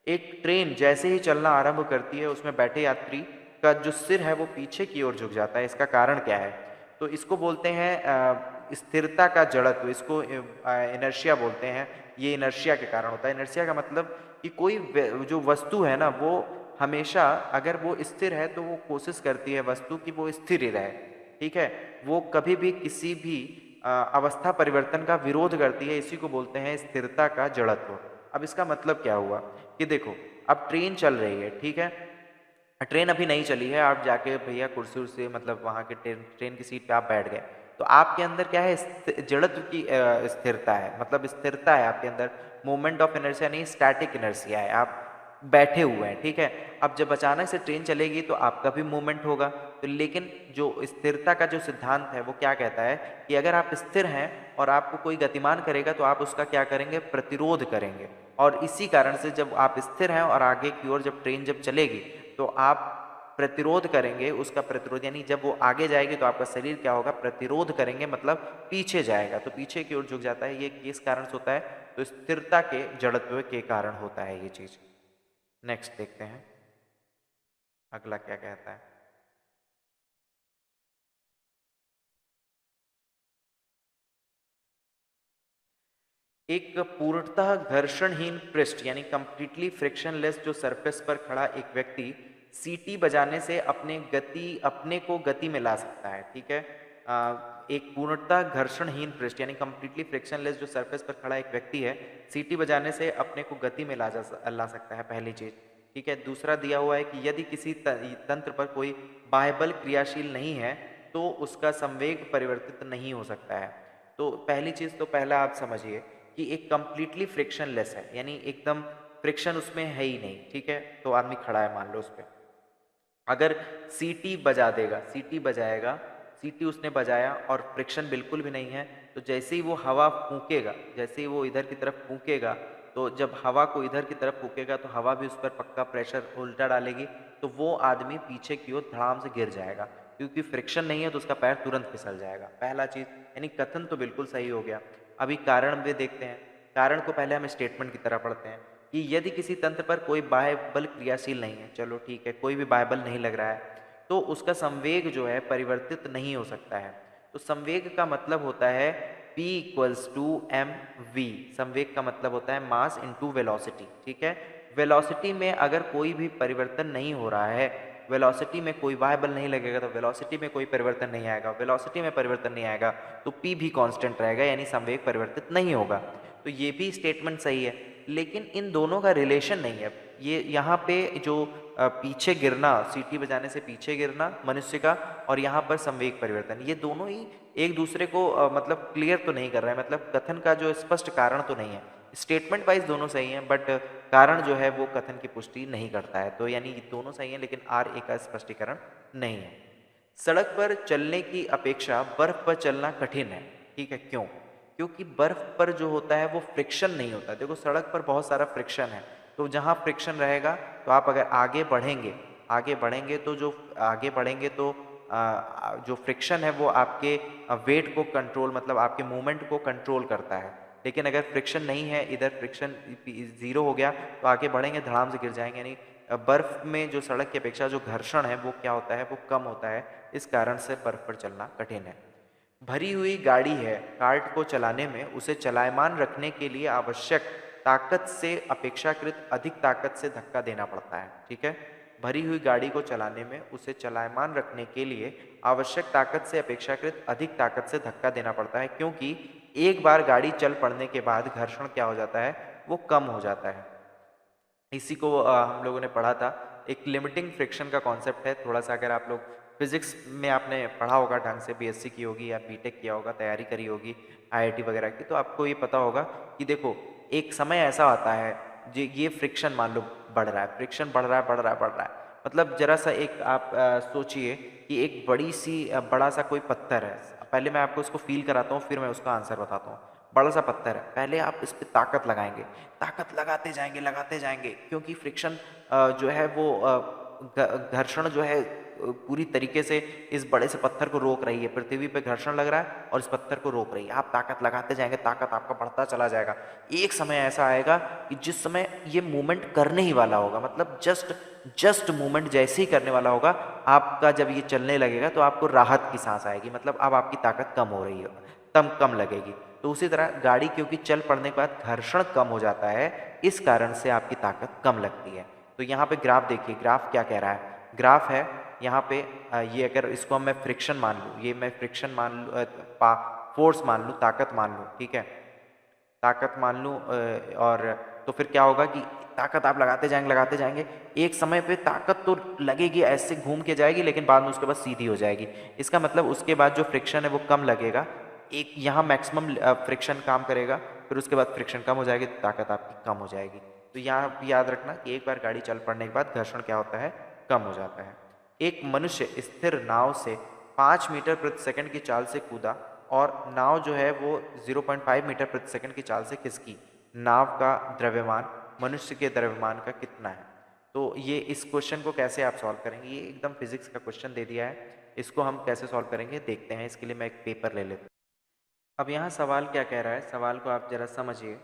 एक ट्रेन जैसे ही चलना आरंभ करती है, उसमें बैठे यात्री का जो सिर है वो पीछे की ओर झुक जाता है। इसका कारण क्या है? तो इसको बोलते हैं स्थिरता का जड़त्व, इसको इनर्शिया बोलते हैं। ये इनर्शिया के कारण होता है। इनर्शिया का मतलब कि कोई जो वस्तु है ना, वो हमेशा अगर वो स्थिर है तो वो कोशिश करती है वस्तु की वो स्थिर ही रहे, ठीक है। वो कभी भी किसी भी अवस्था परिवर्तन का विरोध करती है। इसी को बोलते हैं स्थिरता का जड़त्व। अब इसका मतलब क्या हुआ कि देखो, अब ट्रेन चल रही है, ठीक है। ट्रेन अभी नहीं चली है, आप जाके भैया कुर्सी उर्सी मतलब वहाँ के ट्रेन की सीट पे आप बैठ गए, तो आपके अंदर क्या है? जड़त्व की स्थिरता है, मतलब स्थिरता है आपके अंदर। मूवमेंट ऑफ इनर्शिया नहीं, स्टैटिक इनर्शिया है। आप बैठे हुए हैं, ठीक है। अब जब अचानक से ट्रेन चलेगी तो आपका भी मूवमेंट होगा। तो लेकिन जो स्थिरता का जो सिद्धांत है वो क्या कहता है कि अगर आप स्थिर हैं और आपको कोई गतिमान करेगा तो आप उसका क्या करेंगे? प्रतिरोध करेंगे। और इसी कारण से जब आप स्थिर हैं और आगे की ओर जब ट्रेन जब चलेगी तो आप प्रतिरोध करेंगे। उसका प्रतिरोध यानी जब वो आगे जाएगी तो आपका शरीर क्या होगा? प्रतिरोध करेंगे, मतलब पीछे जाएगा, तो पीछे की ओर झुक जाता है। ये किस कारण से होता है? तो स्थिरता के जड़त्व के कारण होता है ये चीज। नेक्स्ट देखते हैं अगला क्या कहता है। एक पूर्णतः घर्षणहीन पृष्ठ यानी कंप्लीटली फ्रिक्शनलेस जो सरफेस पर खड़ा एक व्यक्ति सीटी बजाने से अपने को गति में ला सकता है, ठीक है। एक पूर्णतः घर्षणहीन पृष्ठ यानी कंप्लीटली फ्रिक्शनलेस जो सरफेस पर खड़ा एक व्यक्ति है, सीटी बजाने से अपने को गति में ला सकता है, पहली चीज, ठीक है। दूसरा दिया हुआ है कि यदि किसी तंत्र पर कोई बाह्य बल क्रियाशील नहीं है तो उसका संवेग परिवर्तित नहीं हो सकता है। तो पहली चीज तो पहला आप समझिए कि एक कंप्लीटली फ्रिक्शनलेस है, यानी एकदम फ्रिक्शन उसमें है ही नहीं, ठीक है। तो आदमी खड़ा है मान लो उस पर, अगर सीटी बजा देगा, सीटी बजाएगा, सीटी उसने बजाया और फ्रिक्शन बिल्कुल भी नहीं है, तो जैसे ही वो हवा फूकेगा, जैसे ही वो इधर की तरफ फूकेगा, तो जब हवा को इधर की तरफ फूकेगा तो हवा भी उस पर पक्का प्रेशर उल्टा डालेगी, तो वो आदमी पीछे की ओर धड़ाम से गिर जाएगा। क्योंकि फ्रिक्शन नहीं है तो उसका पैर तुरंत फिसल जाएगा। पहला चीज, यानी कथन तो बिल्कुल सही हो गया। अभी कारण भी देखते हैं। कारण को पहले हम स्टेटमेंट की तरह पढ़ते हैं कि यदि किसी तंत्र पर कोई बाह्य बल क्रियाशील नहीं है, चलो ठीक है, कोई भी बाह्य बल नहीं लग रहा है, तो उसका संवेग जो है परिवर्तित नहीं हो सकता है। तो संवेग का मतलब होता है P equals to M V. संवेग का मतलब होता है मास इंटू वेलोसिटी, ठीक है। वेलोसिटी में अगर कोई भी परिवर्तन नहीं हो रहा है, वेलोसिटी में कोई बाह्य बल नहीं लगेगा तो वेलोसिटी में कोई परिवर्तन नहीं आएगा, वेलोसिटी में परिवर्तन नहीं आएगा तो P भी कांस्टेंट रहेगा, यानी संवेग परिवर्तित नहीं होगा। तो ये भी स्टेटमेंट सही है, लेकिन इन दोनों का रिलेशन नहीं है। ये यहाँ पे जो पीछे गिरना, सीटी बजाने से पीछे गिरना मनुष्य का, और यहाँ पर संवेग परिवर्तन, ये दोनों ही एक दूसरे को मतलब क्लियर तो नहीं कर रहा है, मतलब कथन का जो स्पष्ट कारण तो नहीं है। स्टेटमेंट वाइज दोनों सही हैं, बट कारण जो है वो कथन की पुष्टि नहीं करता है। तो यानी दोनों सही हैं, लेकिन आर ए का स्पष्टीकरण नहीं है। सड़क पर चलने की अपेक्षा बर्फ पर चलना कठिन है। ठीक है, क्यों? क्योंकि बर्फ पर जो होता है वो फ्रिक्शन नहीं होता। देखो, सड़क पर बहुत सारा फ्रिक्शन है, तो जहाँ फ्रिक्शन रहेगा तो आप अगर आगे बढ़ेंगे तो जो आगे बढ़ेंगे तो जो फ्रिक्शन है वो आपके वेट को कंट्रोल, मतलब आपके मूवमेंट को कंट्रोल करता है। लेकिन अगर फ्रिक्शन नहीं है, इधर फ्रिक्शन जीरो हो गया, तो आगे बढ़ेंगे धड़ाम से गिर जाएंगे। यानी बर्फ में जो सड़क की अपेक्षा जो घर्षण है वो क्या होता है, वो कम होता है। इस कारण से बर्फ पर चलना कठिन है। भरी हुई गाड़ी है, कार्ट को चलाने में उसे चलायमान रखने के लिए आवश्यक ताकत से अपेक्षाकृत अधिक ताकत से धक्का देना पड़ता है। ठीक है, भरी हुई गाड़ी को चलाने में उसे चलायमान रखने के लिए आवश्यक ताकत से अपेक्षाकृत अधिक ताकत से धक्का देना पड़ता है, क्योंकि एक बार गाड़ी चल पड़ने के बाद घर्षण क्या हो जाता है, वो कम हो जाता है। इसी को हम लोगों ने पढ़ा था, एक लिमिटिंग फ्रिक्शन का कॉन्सेप्ट है। थोड़ा सा अगर आप लोग फिजिक्स में आपने पढ़ा होगा ढंग से, बीएससी की होगी या बीटेक किया होगा, तैयारी करी होगी आईआईटी वगैरह की, तो आपको ये पता होगा कि देखो, एक समय ऐसा आता है ये फ्रिक्शन मान लो बढ़ रहा है, फ्रिक्शन बढ़ रहा है बढ़ रहा है बढ़ रहा है, मतलब जरा सा एक आप सोचिए कि एक बड़ा सा कोई पत्थर है। पहले मैं आपको उसको फील कराता हूँ, फिर मैं उसका आंसर बताता हूँ। बड़ा सा पत्थर है, पहले आप इस पर ताकत लगाएंगे, ताकत लगाते जाएंगे, क्योंकि फ्रिक्शन जो है वो घर्षण जो है पूरी तरीके से इस बड़े से पत्थर को रोक रही है। पृथ्वी पे घर्षण लग रहा है और इस पत्थर को रोक रही है। आप ताकत लगाते जाएंगे, ताकत आपका बढ़ता चला जाएगा। एक समय ऐसा आएगा कि जिस समय ये मूवमेंट करने ही वाला होगा, मतलब जस्ट मूवमेंट जैसे ही करने वाला होगा आपका, जब ये चलने लगेगा तो आपको राहत की सांस आएगी, मतलब अब आपकी ताकत कम हो रही है, कम लगेगी। तो उसी तरह गाड़ी क्योंकि चल पड़ने के बाद घर्षण कम हो जाता है, इस कारण से आपकी ताकत कम लगती है। तो यहाँ पे ग्राफ देखिए, ग्राफ क्या कह रहा है, ग्राफ है यहाँ पे ये अगर इसको मैं फ्रिक्शन मान लूँ, ये मैं फ्रिक्शन मान लूँ, फोर्स मान लूँ, ताकत मान लूँ, ठीक है, ताकत मान लूँ, और तो फिर क्या होगा कि ताकत आप लगाते जाएंगे, एक समय पे ताकत तो लगेगी, ऐसे घूम के जाएगी, लेकिन बाद में उसके बाद सीधी हो जाएगी। इसका मतलब उसके बाद जो फ्रिक्शन है वो कम लगेगा, एक यहाँ मैक्सिमम फ्रिक्शन काम करेगा, फिर उसके बाद फ्रिक्शन कम हो जाएगी, तो ताकत आपकी कम हो जाएगी। तो यहाँ याद रखना कि एक बार गाड़ी चल पड़ने के बाद घर्षण क्या होता है, कम हो जाता है। एक मनुष्य स्थिर नाव से 5 मीटर प्रति सेकंड की चाल से कूदा और नाव जो है वो 0.5 मीटर प्रति सेकंड की चाल से खिसकी। नाव का द्रव्यमान मनुष्य के द्रव्यमान का कितना है? तो ये इस क्वेश्चन को कैसे आप सॉल्व करेंगे, ये एकदम फिजिक्स का क्वेश्चन दे दिया है, इसको हम कैसे सॉल्व करेंगे देखते हैं। इसके लिए मैं एक पेपर ले लेता हूँ। अब यहाँ सवाल क्या कह रहा है, सवाल को आप जरा समझिए।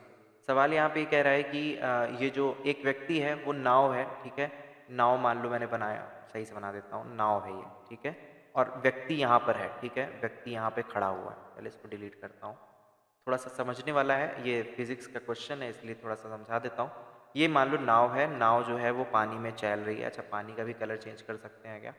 सवाल यहाँ पे कह रहा है कि ये जो एक व्यक्ति है वो नाव है, ठीक है, नाव मान लो मैंने बनाया, सही से बना देता हूँ, नाव है ये, ठीक है, और व्यक्ति यहाँ पर है, ठीक है, व्यक्ति यहाँ पे खड़ा हुआ है। पहले इसको डिलीट करता हूँ, थोड़ा सा समझने वाला है, ये फिजिक्स का क्वेश्चन है इसलिए थोड़ा सा समझा देता हूँ। ये मान लो नाव है, नाव जो है वो पानी में चल रही है। अच्छा, पानी का भी कलर चेंज कर सकते हैं क्या?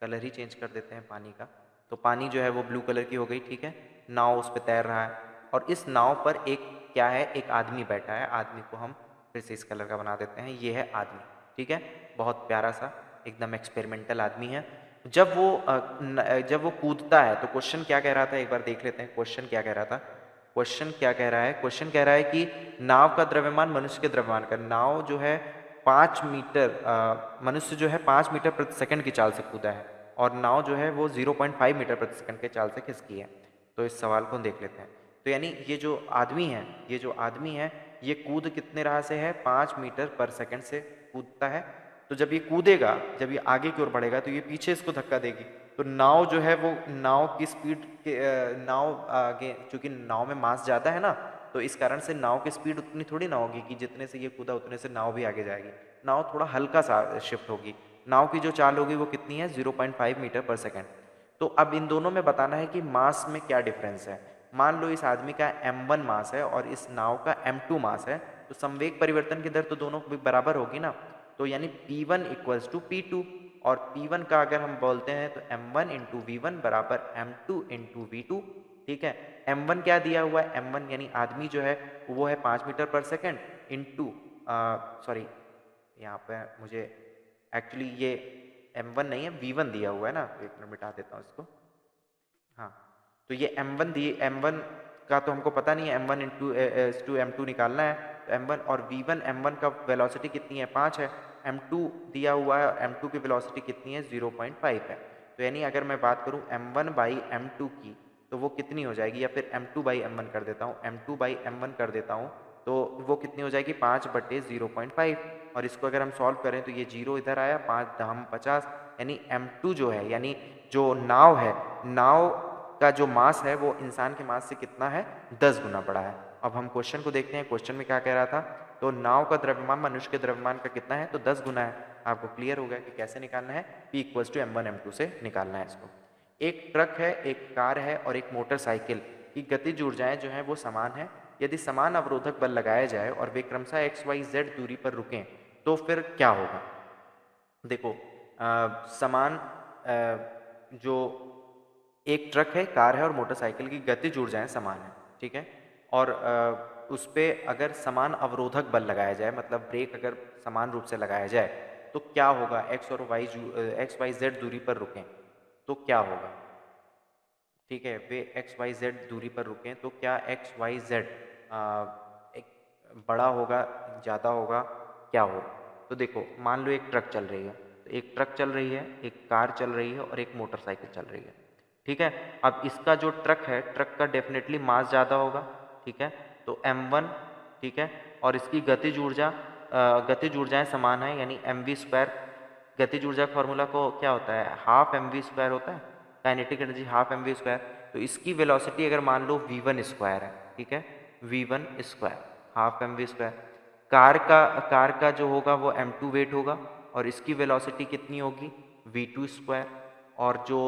कलर ही चेंज कर देते हैं पानी का। तो पानी जो है वो ब्लू कलर की हो गई, ठीक है, नाव उस पर तैर रहा है, और इस नाव पर एक क्या है, एक आदमी बैठा है। आदमी को हम फिर से इस कलर का बना देते हैं, ये है आदमी, ठीक है, बहुत प्यारा सा एकदम एक्सपेरिमेंटल आदमी है। जब वो कूदता है तो क्वेश्चन क्या कह रहा था, एक बार देख लेते हैं क्वेश्चन क्या कह रहा था। क्वेश्चन क्या कह रहा है, क्वेश्चन कह रहा है कि नाव का द्रव्यमान मनुष्य के द्रव्यमान का, नाव जो है 5 मीटर मनुष्य जो है 5 मीटर प्रति सेकंड की चाल से कूदा है, और नाव जो है वो 0.5 मीटर प्रति सेकंड के चाल से खिसकी है। तो इस सवाल को हम देख लेते हैं। तो यानी ये जो आदमी है, ये कूद कितने राह से है, 5 मीटर पर सेकंड से कूदता है। तो जब ये कूदेगा, जब ये आगे की ओर बढ़ेगा तो ये पीछे इसको धक्का देगी। तो नाव जो है वो नाव की स्पीड के नाव आगे, चूंकि नाव में मास ज़्यादा है ना, तो इस कारण से नाव की स्पीड उतनी थोड़ी ना होगी कि जितने से ये कूदा उतने से नाव भी आगे जाएगी। नाव थोड़ा हल्का सा शिफ्ट होगी। नाव की जो चाल होगी वो कितनी है, 0.5 मीटर पर सेकेंड। तो अब इन दोनों में बताना है कि मास में क्या डिफरेंस है। मान लो इस आदमी का m1 मास है और इस नाव का m2 मास है, तो संवेग परिवर्तन की दर तो दोनों बराबर होगी ना। तो यानी P1 इक्वल्स टू P2, और P1 का अगर हम बोलते हैं तो m1 इंटू वी1 बराबर m2 इंटू वी2, ठीक है। m1 क्या दिया हुआ है, m1 यानी आदमी जो है वो है 5 मीटर पर सेकेंड इंटू सॉरी यहाँ पे मुझे एक्चुअली ये M1 नहीं है, V1 दिया हुआ है ना, एक मिनट मिटा देता हूँ इसको। हाँ, तो ये M1 दिए, M1 का तो हमको पता नहीं है, M1 इंटू M2 निकालना है। तो M1 और V1 M1 का वेलोसिटी कितनी है, 5 है। M2 दिया हुआ है, M2 की वेलोसिटी कितनी है, 0.5 है। तो यानी अगर मैं बात करूँ M1 बाई M2 की, तो वो कितनी हो जाएगी, या फिर M2 बाई M1 कर देता हूँ, M2 बाई M1 कर देता हूँ, तो वो कितनी हो जाएगी, 5/0.5। और इसको अगर हम सॉल्व करें तो ये 0 इधर आया, 5 दाम 50, यानी M2 जो है, यानी जो नाव है, नाव का जो मास है वो इंसान के मास से कितना है, 10 गुना बड़ा है। अब हम क्वेश्चन को देखते हैं, क्वेश्चन में क्या कह रहा था। तो नाव का द्रव्यमान मनुष्य के द्रव्यमान का कितना है, तो 10 गुना है। आपको क्लियर हो गया कि कैसे निकालना है, P = M1 M2 से निकालना है इसको। एक ट्रक है, एक कार है और एक मोटरसाइकिल की गतिज ऊर्जाएं जो है वो समान है। यदि समान अवरोधक बल लगाया जाए और वे क्रमशः XYZ दूरी पर रुकें तो फिर क्या होगा। देखो समान जो एक ट्रक है, कार है और मोटरसाइकिल की गतिज ऊर्जाएं समान है, ठीक है। और उस पर अगर समान अवरोधक बल लगाया जाए, मतलब ब्रेक अगर समान रूप से लगाया जाए, तो क्या होगा, एक्स और वाई XYZ दूरी पर रुकें तो क्या होगा, ठीक है। वे XYZ दूरी पर रुकें तो क्या XYZ एक बड़ा होगा, ज़्यादा होगा, क्या होगा। तो देखो मान लो एक ट्रक चल रही है, तो एक ट्रक चल रही है, एक कार चल रही है और एक मोटरसाइकिल चल रही है, ठीक है। अब इसका जो ट्रक है, ट्रक का डेफिनेटली मास ज़्यादा होगा, ठीक है। तो M1, ठीक है। और इसकी गतिज ऊर्जाएं समान है, यानी mv²। गतिज ऊर्जा फॉर्मूला को क्या होता है, हाफ mv² होता है, काइनेटिक एनर्जी हाफ mv²। तो इसकी वेलोसिटी अगर मान लो v1² है, ठीक है, v1², हाफ mv²। कार का जो होगा वो M2 वेट होगा और इसकी वेलोसिटी कितनी होगी, v2²। और जो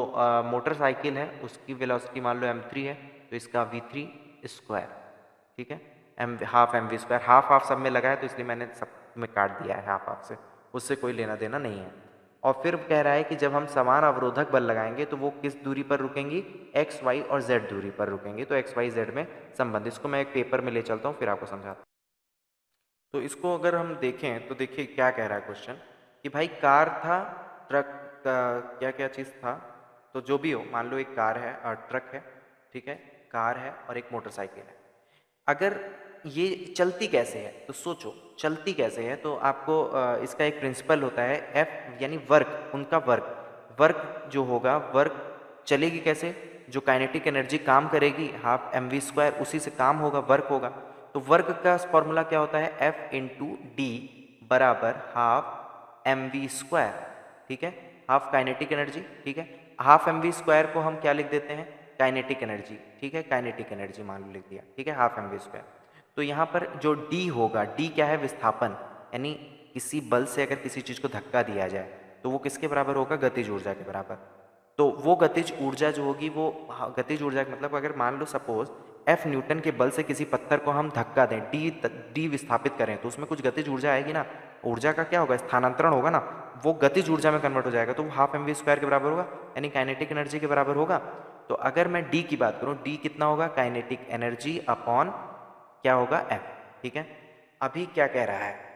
मोटरसाइकिल है उसकी वेलोसिटी मान लो M3 है, तो इसका v3², ठीक है। हाफ mv², हाफ हाफ सब में लगा है तो इसलिए मैंने सब में काट दिया है हाफ हाफ से, उससे कोई लेना देना नहीं है। और फिर कह रहा है कि जब हम समान अवरोधक बल लगाएंगे तो वो किस दूरी पर रुकेंगी, एक्स वाई और जेड दूरी पर रुकेंगी। तो एक्स वाई जेड में संबंध, इसको मैं एक पेपर में ले चलता हूँ फिर आपको समझाता हूँ। तो इसको अगर हम देखें तो देखिए क्या कह रहा है क्वेश्चन, कि भाई कार था, ट्रक का क्या क्या चीज़ था। तो जो भी हो, मान लो एक कार है और ट्रक है, ठीक है, कार है और एक मोटरसाइकिल है। अगर ये चलती कैसे है, तो सोचो चलती कैसे है। तो आपको इसका एक प्रिंसिपल होता है F, यानी वर्क, उनका वर्क, वर्क जो होगा, वर्क चलेगी कैसे, जो काइनेटिक एनर्जी काम करेगी हाफ mv², उसी से काम होगा, वर्क होगा। तो वर्क का फॉर्मूला क्या होता है, F × D बराबर हाफ mv², ठीक है, हाफ काइनेटिक एनर्जी, ठीक है। हाफ mv² को हम क्या लिख देते हैं, काइनेटिक एनर्जी, ठीक है, काइनेटिक एनर्जी मान लो लिख दिया, ठीक है, हाफ mv²। तो यहाँ पर जो D होगा, D क्या है, विस्थापन, यानी किसी बल से अगर किसी चीज़ को धक्का दिया जाए तो वो किसके बराबर होगा, गतिज ऊर्जा के बराबर। तो वो गतिज ऊर्जा जो होगी वो, गतिज ऊर्जा का मतलब अगर मान लो सपोज F न्यूटन के बल से किसी पत्थर को हम धक्का दें, D विस्थापित करें, तो उसमें कुछ गतिज ऊर्जा आएगी ना, ऊर्जा का क्या होगा, स्थानांतरण होगा ना, वो गतिज ऊर्जा में कन्वर्ट हो जाएगा, तो वो हाफ mv² के बराबर होगा, यानी काइनेटिक एनर्जी के बराबर होगा। तो अगर मैं D की बात करूँ, D कितना होगा, काइनेटिक एनर्जी अपॉन क्या होगा, F, ठीक है। अभी क्या कह रहा है,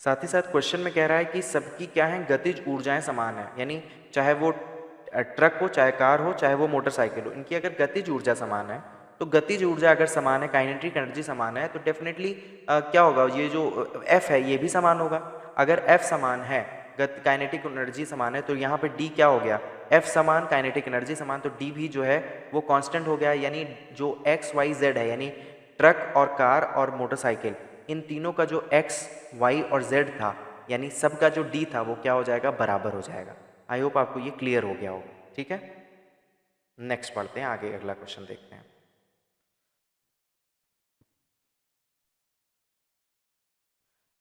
साथ ही साथ क्वेश्चन में कह रहा है कि सबकी क्या है, गतिज ऊर्जाएं समान है, यानी चाहे वो ट्रक हो, चाहे कार हो, चाहे वो मोटरसाइकिल हो, इनकी अगर गतिज ऊर्जा समान है, तो गतिज ऊर्जा अगर समान है, काइनेटिक एनर्जी समान है, तो डेफिनेटली क्या होगा, ये जो F है ये भी समान होगा। अगर F समान है, काइनेटिक एनर्जी समान है, तो यहाँ पे D क्या हो गया, F समान, काइनेटिक एनर्जी समान, तो D भी जो है वो कांस्टेंट हो गया, यानी जो XYZ है, यानी ट्रक और कार और मोटरसाइकिल, इन तीनों का जो X, Y और Z था, यानी सबका जो D था वो क्या हो जाएगा, बराबर हो जाएगा। आई होप आपको ये क्लियर हो गया हो, ठीक है। नेक्स्ट पढ़ते हैं आगे, अगला क्वेश्चन देखते हैं।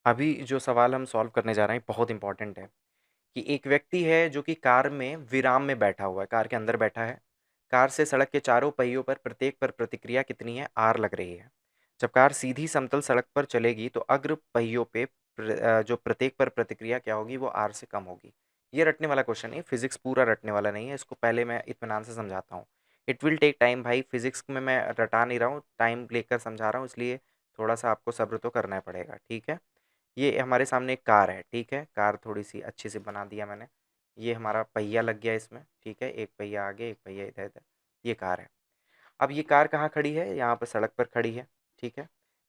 अभी जो सवाल हम सॉल्व करने जा रहे हैं बहुत इंपॉर्टेंट है, कि एक व्यक्ति है जो कि कार में विराम में बैठा हुआ है, कार के अंदर बैठा है। कार से सड़क के चारों पहियों पर प्रत्येक पर प्रतिक्रिया कितनी है, R लग रही है। जब कार सीधी समतल सड़क पर चलेगी तो अग्र पहियों पे जो प्रत्येक पर प्रतिक्रिया क्या होगी, वो R से कम होगी। ये रटने वाला क्वेश्चन है, फिजिक्स पूरा रटने वाला नहीं है, इसको पहले मैं इत्मीनान से समझाता हूँ। इट विल टेक टाइम भाई, फिजिक्स में मैं रटा नहीं रहा हूँ, टाइम लेकर समझा रहा हूँ, इसलिए थोड़ा सा आपको सब्र तो करना पड़ेगा, ठीक है। ये हमारे सामने एक कार है, ठीक है, कार थोड़ी सी अच्छी से बना दिया मैंने। ये हमारा पहिया लग गया इसमें, ठीक है, एक पहिया आगे एक पहिया इधर इधर, ये कार है। अब ये कार कहाँ खड़ी है, यहाँ पर सड़क पर खड़ी है, ठीक है।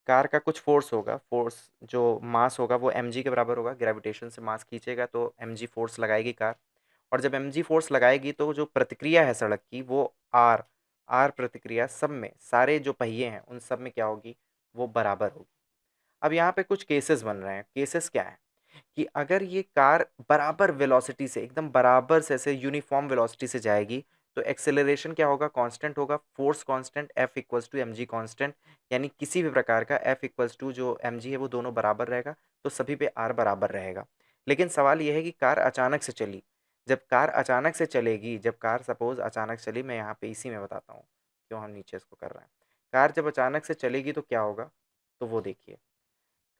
कार का कुछ फोर्स होगा, फोर्स जो मास होगा वो mg के बराबर होगा, ग्रेविटेशन से मास खींचेगा तो mg फोर्स लगाएगी कार। और जब mg फोर्स लगाएगी तो जो प्रतिक्रिया है सड़क की वो आर, आर प्रतिक्रिया सब में, सारे जो पहिए हैं उन सब में क्या होगी, वो बराबर होगी। अब यहाँ पे कुछ केसेस बन रहे हैं। केसेस क्या है कि अगर ये कार बराबर वेलोसिटी से, एकदम बराबर से, ऐसे यूनिफॉर्म वेलोसिटी से जाएगी तो एक्सेलरेशन क्या होगा, कांस्टेंट होगा, force constant, F equals to M G constant. यानी किसी भी प्रकार का F इक्वल्स टू जो mg है वो दोनों बराबर रहेगा, तो सभी पे r बराबर रहेगा। लेकिन सवाल यह है कि कार अचानक से चली। जब कार अचानक से चलेगी, जब कार सपोज अचानक चली, मैं यहाँ पे इसी में बताता हूँ क्यों हम नीचे इसको कर रहे हैं। कार जब अचानक से चलेगी तो क्या होगा, तो वो देखिए।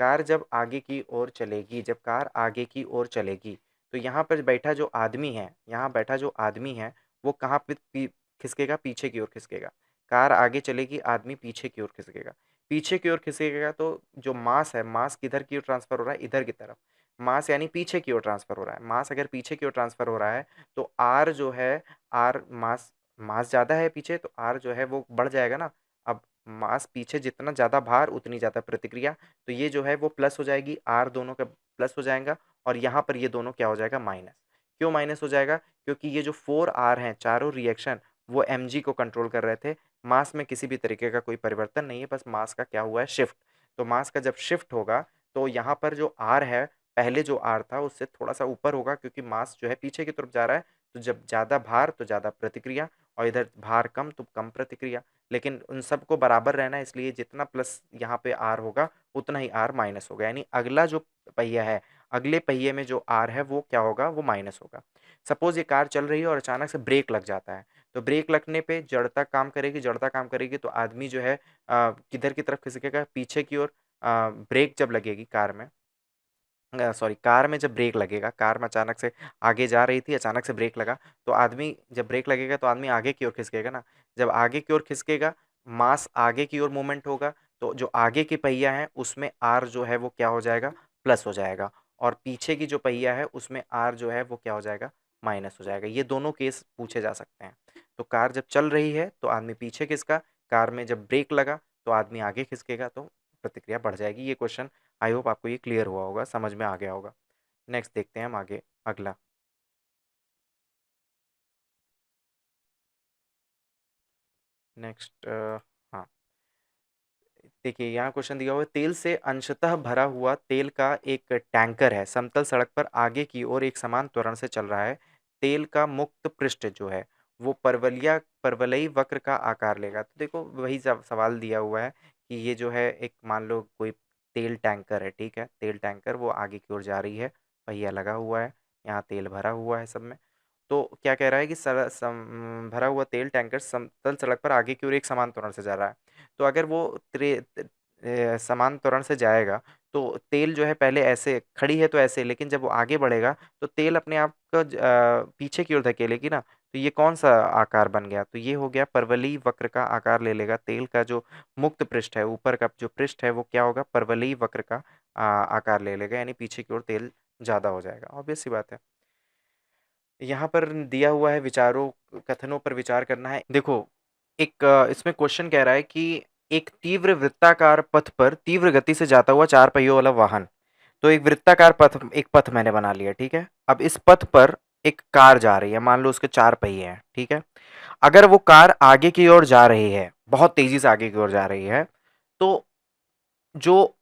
कार जब आगे की ओर चलेगी, जब कार आगे की ओर चलेगी तो यहाँ पर बैठा जो आदमी है, यहाँ बैठा जो आदमी है वो कहाँ पे खिसकेगा, पीछे की ओर खिसकेगा। कार आगे चलेगी, आदमी पीछे की ओर खिसकेगा। पीछे की ओर खिसकेगा तो जो मास है, मास किधर की ओर ट्रांसफर हो रहा है, इधर की तरफ। मास यानी पीछे की ओर ट्रांसफर हो रहा है। मास अगर पीछे की ओर ट्रांसफर हो रहा है तो आर जो है, आर मास, मास ज़्यादा है पीछे तो आर जो है वो बढ़ जाएगा ना। अब मास पीछे जितना ज़्यादा भार उतनी ज़्यादा प्रतिक्रिया, तो ये जो है वो प्लस हो जाएगी, आर दोनों का प्लस हो जाएगा और यहाँ पर ये दोनों क्या हो जाएगा, माइनस। क्यों माइनस हो जाएगा, क्योंकि ये जो 4R हैं, चारों रिएक्शन वो mg को कंट्रोल कर रहे थे। मास में किसी भी तरीके का कोई परिवर्तन नहीं है, बस मास का क्या हुआ है, शिफ्ट। तो मास का जब शिफ्ट होगा तो यहाँ पर जो आर है, पहले जो आर था उससे थोड़ा सा ऊपर होगा, क्योंकि मास जो है पीछे की तरफ जा रहा है। तो जब ज़्यादा भार तो ज़्यादा प्रतिक्रिया, और इधर भार कम तो कम प्रतिक्रिया। लेकिन उन सबको बराबर रहना है, इसलिए जितना प्लस यहाँ पे आर होगा उतना ही आर माइनस होगा। यानी अगला जो पहिया है, अगले पहिए में जो आर है वो क्या होगा, वो माइनस होगा। सपोज ये कार चल रही है और अचानक से ब्रेक लग जाता है, तो ब्रेक लगने पे जड़ता काम करेगी, जड़ता काम करेगी तो आदमी जो है किधर की तरफ खिसकेगा, पीछे की ओर। ब्रेक जब लगेगी कार में, सॉरी, कार में जब ब्रेक लगेगा, कार में अचानक से आगे जा रही थी, अचानक से ब्रेक लगा तो आदमी, जब ब्रेक लगेगा तो आदमी आगे की ओर खिसकेगा ना। जब आगे की ओर खिसकेगा, मास आगे की ओर मूवमेंट होगा, तो जो आगे की पहिया है उसमें आर जो है वो क्या हो जाएगा, प्लस हो जाएगा। और पीछे की जो पहिया है उसमें आर जो है वो क्या हो जाएगा, माइनस हो जाएगा। ये दोनों केस पूछे जा सकते हैं। तो कार जब चल रही है तो आदमी पीछे खिसका, कार में जब ब्रेक लगा तो आदमी आगे खिसकेगा, तो प्रतिक्रिया बढ़ जाएगी। ये क्वेश्चन आई होप आपको ये क्लियर हुआ होगा, समझ में आ गया होगा। नेक्स्ट देखते हैं हम आगे, अगला। नेक्स्ट, हाँ, देखिए यहाँ क्वेश्चन दिया हुआ है, तेल से अंशतः भरा हुआ तेल का एक टैंकर है, समतल सड़क पर आगे की ओर एक समान त्वरण से चल रहा है। तेल का मुक्त पृष्ठ जो है वो परवलयी वक्र का आकार लेगा। तो देखो वही सवाल दिया हुआ है कि ये जो है एक, मान लो कोई तेल टैंकर है, ठीक है, तेल टैंकर वो आगे की ओर जा रही है, पहिया लगा हुआ है, यहाँ तेल भरा हुआ है सब में। तो क्या कह रहा है कि भरा हुआ तेल टैंकर समतल सड़क पर आगे की ओर एक समान त्वरण से जा रहा है। तो अगर वो समान त्वरण से जाएगा तो तेल जो है पहले ऐसे खड़ी है तो ऐसे, लेकिन जब वो आगे बढ़ेगा तो तेल अपने आप का पीछे की ओर धकेलेगी ना। तो ये कौन सा आकार बन गया, तो ये हो गया परवलयी वक्र का आकार ले लेगा। तेल का जो मुक्त पृष्ठ है, ऊपर का जो पृष्ठ है वो क्या होगा, परवलयी वक्र का आकार ले लेगा, यानी पीछे की ओर तेल ज्यादा हो जाएगा। ऑब्वियस सी बात है। यहाँ पर दिया हुआ है विचारों, कथनों पर विचार करना है। देखो एक इसमें क्वेश्चन कह रहा है कि एक तीव्र वृत्ताकार पथ पर तीव्र गति से जाता हुआ चार पहियों वाला वाहन। तो एक वृत्ताकार पथ, एक पथ मैंने बना लिया, ठीक है। अब इस पथ पर एक कार जा रही है, मान लो उसके चार पहिए हैं, ठीक है। अगर वो कार आगे की ओर जा रही है, बहुत तेजी से आगे की ओर जा रही है, तो जो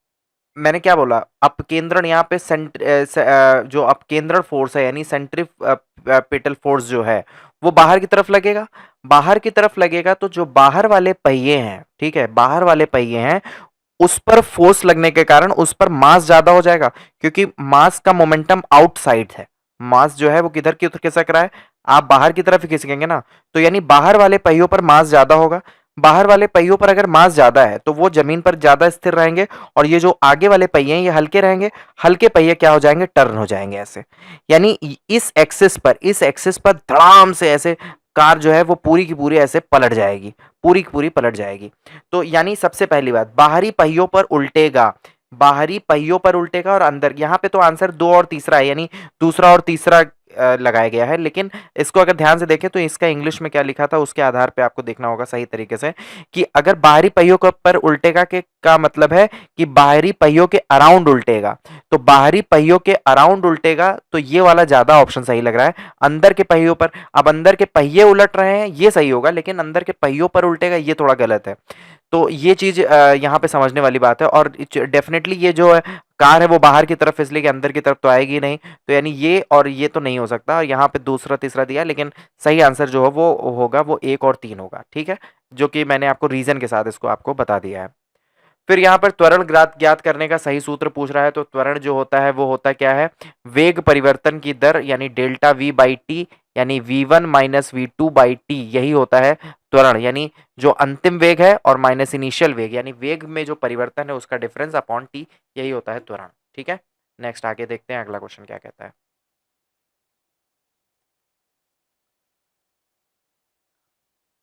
मैंने क्या बोला, अपकेंद्रण यहाँ पे जो अपकेंद्रण फोर्स है, यानी सेंट्रीपेटल फोर्स जो है वो बाहर की तरफ लगेगा। बाहर की तरफ लगेगा तो जो बाहर वाले पहिए हैं, ठीक है, बाहर वाले पहिए हैं, उस पर फोर्स लगने के कारण उस पर मास ज्यादा हो जाएगा, क्योंकि मास का मोमेंटम आउटसाइड है। मास जो है वो किधर की तरफ खिसक रहा है, आप बाहर की तरफ ही खिसकेंगे ना। तो यानी बाहर वाले पहियों पर मास ज्यादा होगा। बाहर वाले पहियों पर अगर मास ज्यादा है तो वो जमीन पर ज्यादा स्थिर रहेंगे, और ये जो आगे वाले पहिए हैं ये हल्के रहेंगे। हल्के पहिए क्या हो जाएंगे, टर्न हो जाएंगे ऐसे। यानी इस एक्सिस पर धड़ाम से ऐसे कार जो है वो पूरी की पूरी ऐसे पलट जाएगी, पूरी की पूरी पलट जाएगी। तो यानी सबसे पहली बात, बाहरी पहियों पर उल्टेगा। बाहरी पहियों पर उल्टेगा और अंदर, यहाँ पे तो आंसर दो और तीसरा है, यानी दूसरा और तीसरा लगाया गया है, लेकिन इसको अगर ध्यान से देखें तो इसका इंग्लिश में क्या लिखा था उसके आधार पे आपको देखना होगा सही तरीके से, कि अगर बाहरी पहियों के पर उल्टेगा के का मतलब है कि बाहरी पहियों के अराउंड उल्टेगा, तो बाहरी पहियों के अराउंड उल्टेगा, तो ये वाला ज्यादा ऑप्शन सही लग रहा है। अंदर के पहियों पर, अब अंदर के पहिए उलट रहे हैं ये सही होगा, लेकिन अंदर के पहियों पर उल्टेगा ये थोड़ा गलत है। तो ये चीज यहाँ पे समझने वाली बात है, और डेफिनेटली ये जो है कार है वो बाहर की तरफ इसलिए कि अंदर की तरफ तो आएगी नहीं, तो यानी ये और ये तो नहीं हो सकता, और यहाँ पे दूसरा तीसरा दिया, लेकिन सही आंसर जो है वो होगा वो 1 और 3 होगा, ठीक है, जो कि मैंने आपको रीजन के साथ इसको आपको बता दिया है। फिर यहाँ पर त्वरण ज्ञात ज्ञात करने का सही सूत्र पूछ रहा है, तो त्वरण जो होता है वो होता क्या है, वेग परिवर्तन की दर यानी डेल्टा वी बाई टी, यानी v1 minus v2 by T, यही होता है त्वरण, यानी जो अंतिम वेग है और माइनस इनिशियल वेग, यानी वेग में जो परिवर्तन है उसका डिफरेंस अपॉन टी, यही होता है त्वरण, ठीक है। नेक्स्ट आगे देखते हैं अगला क्वेश्चन क्या कहता है।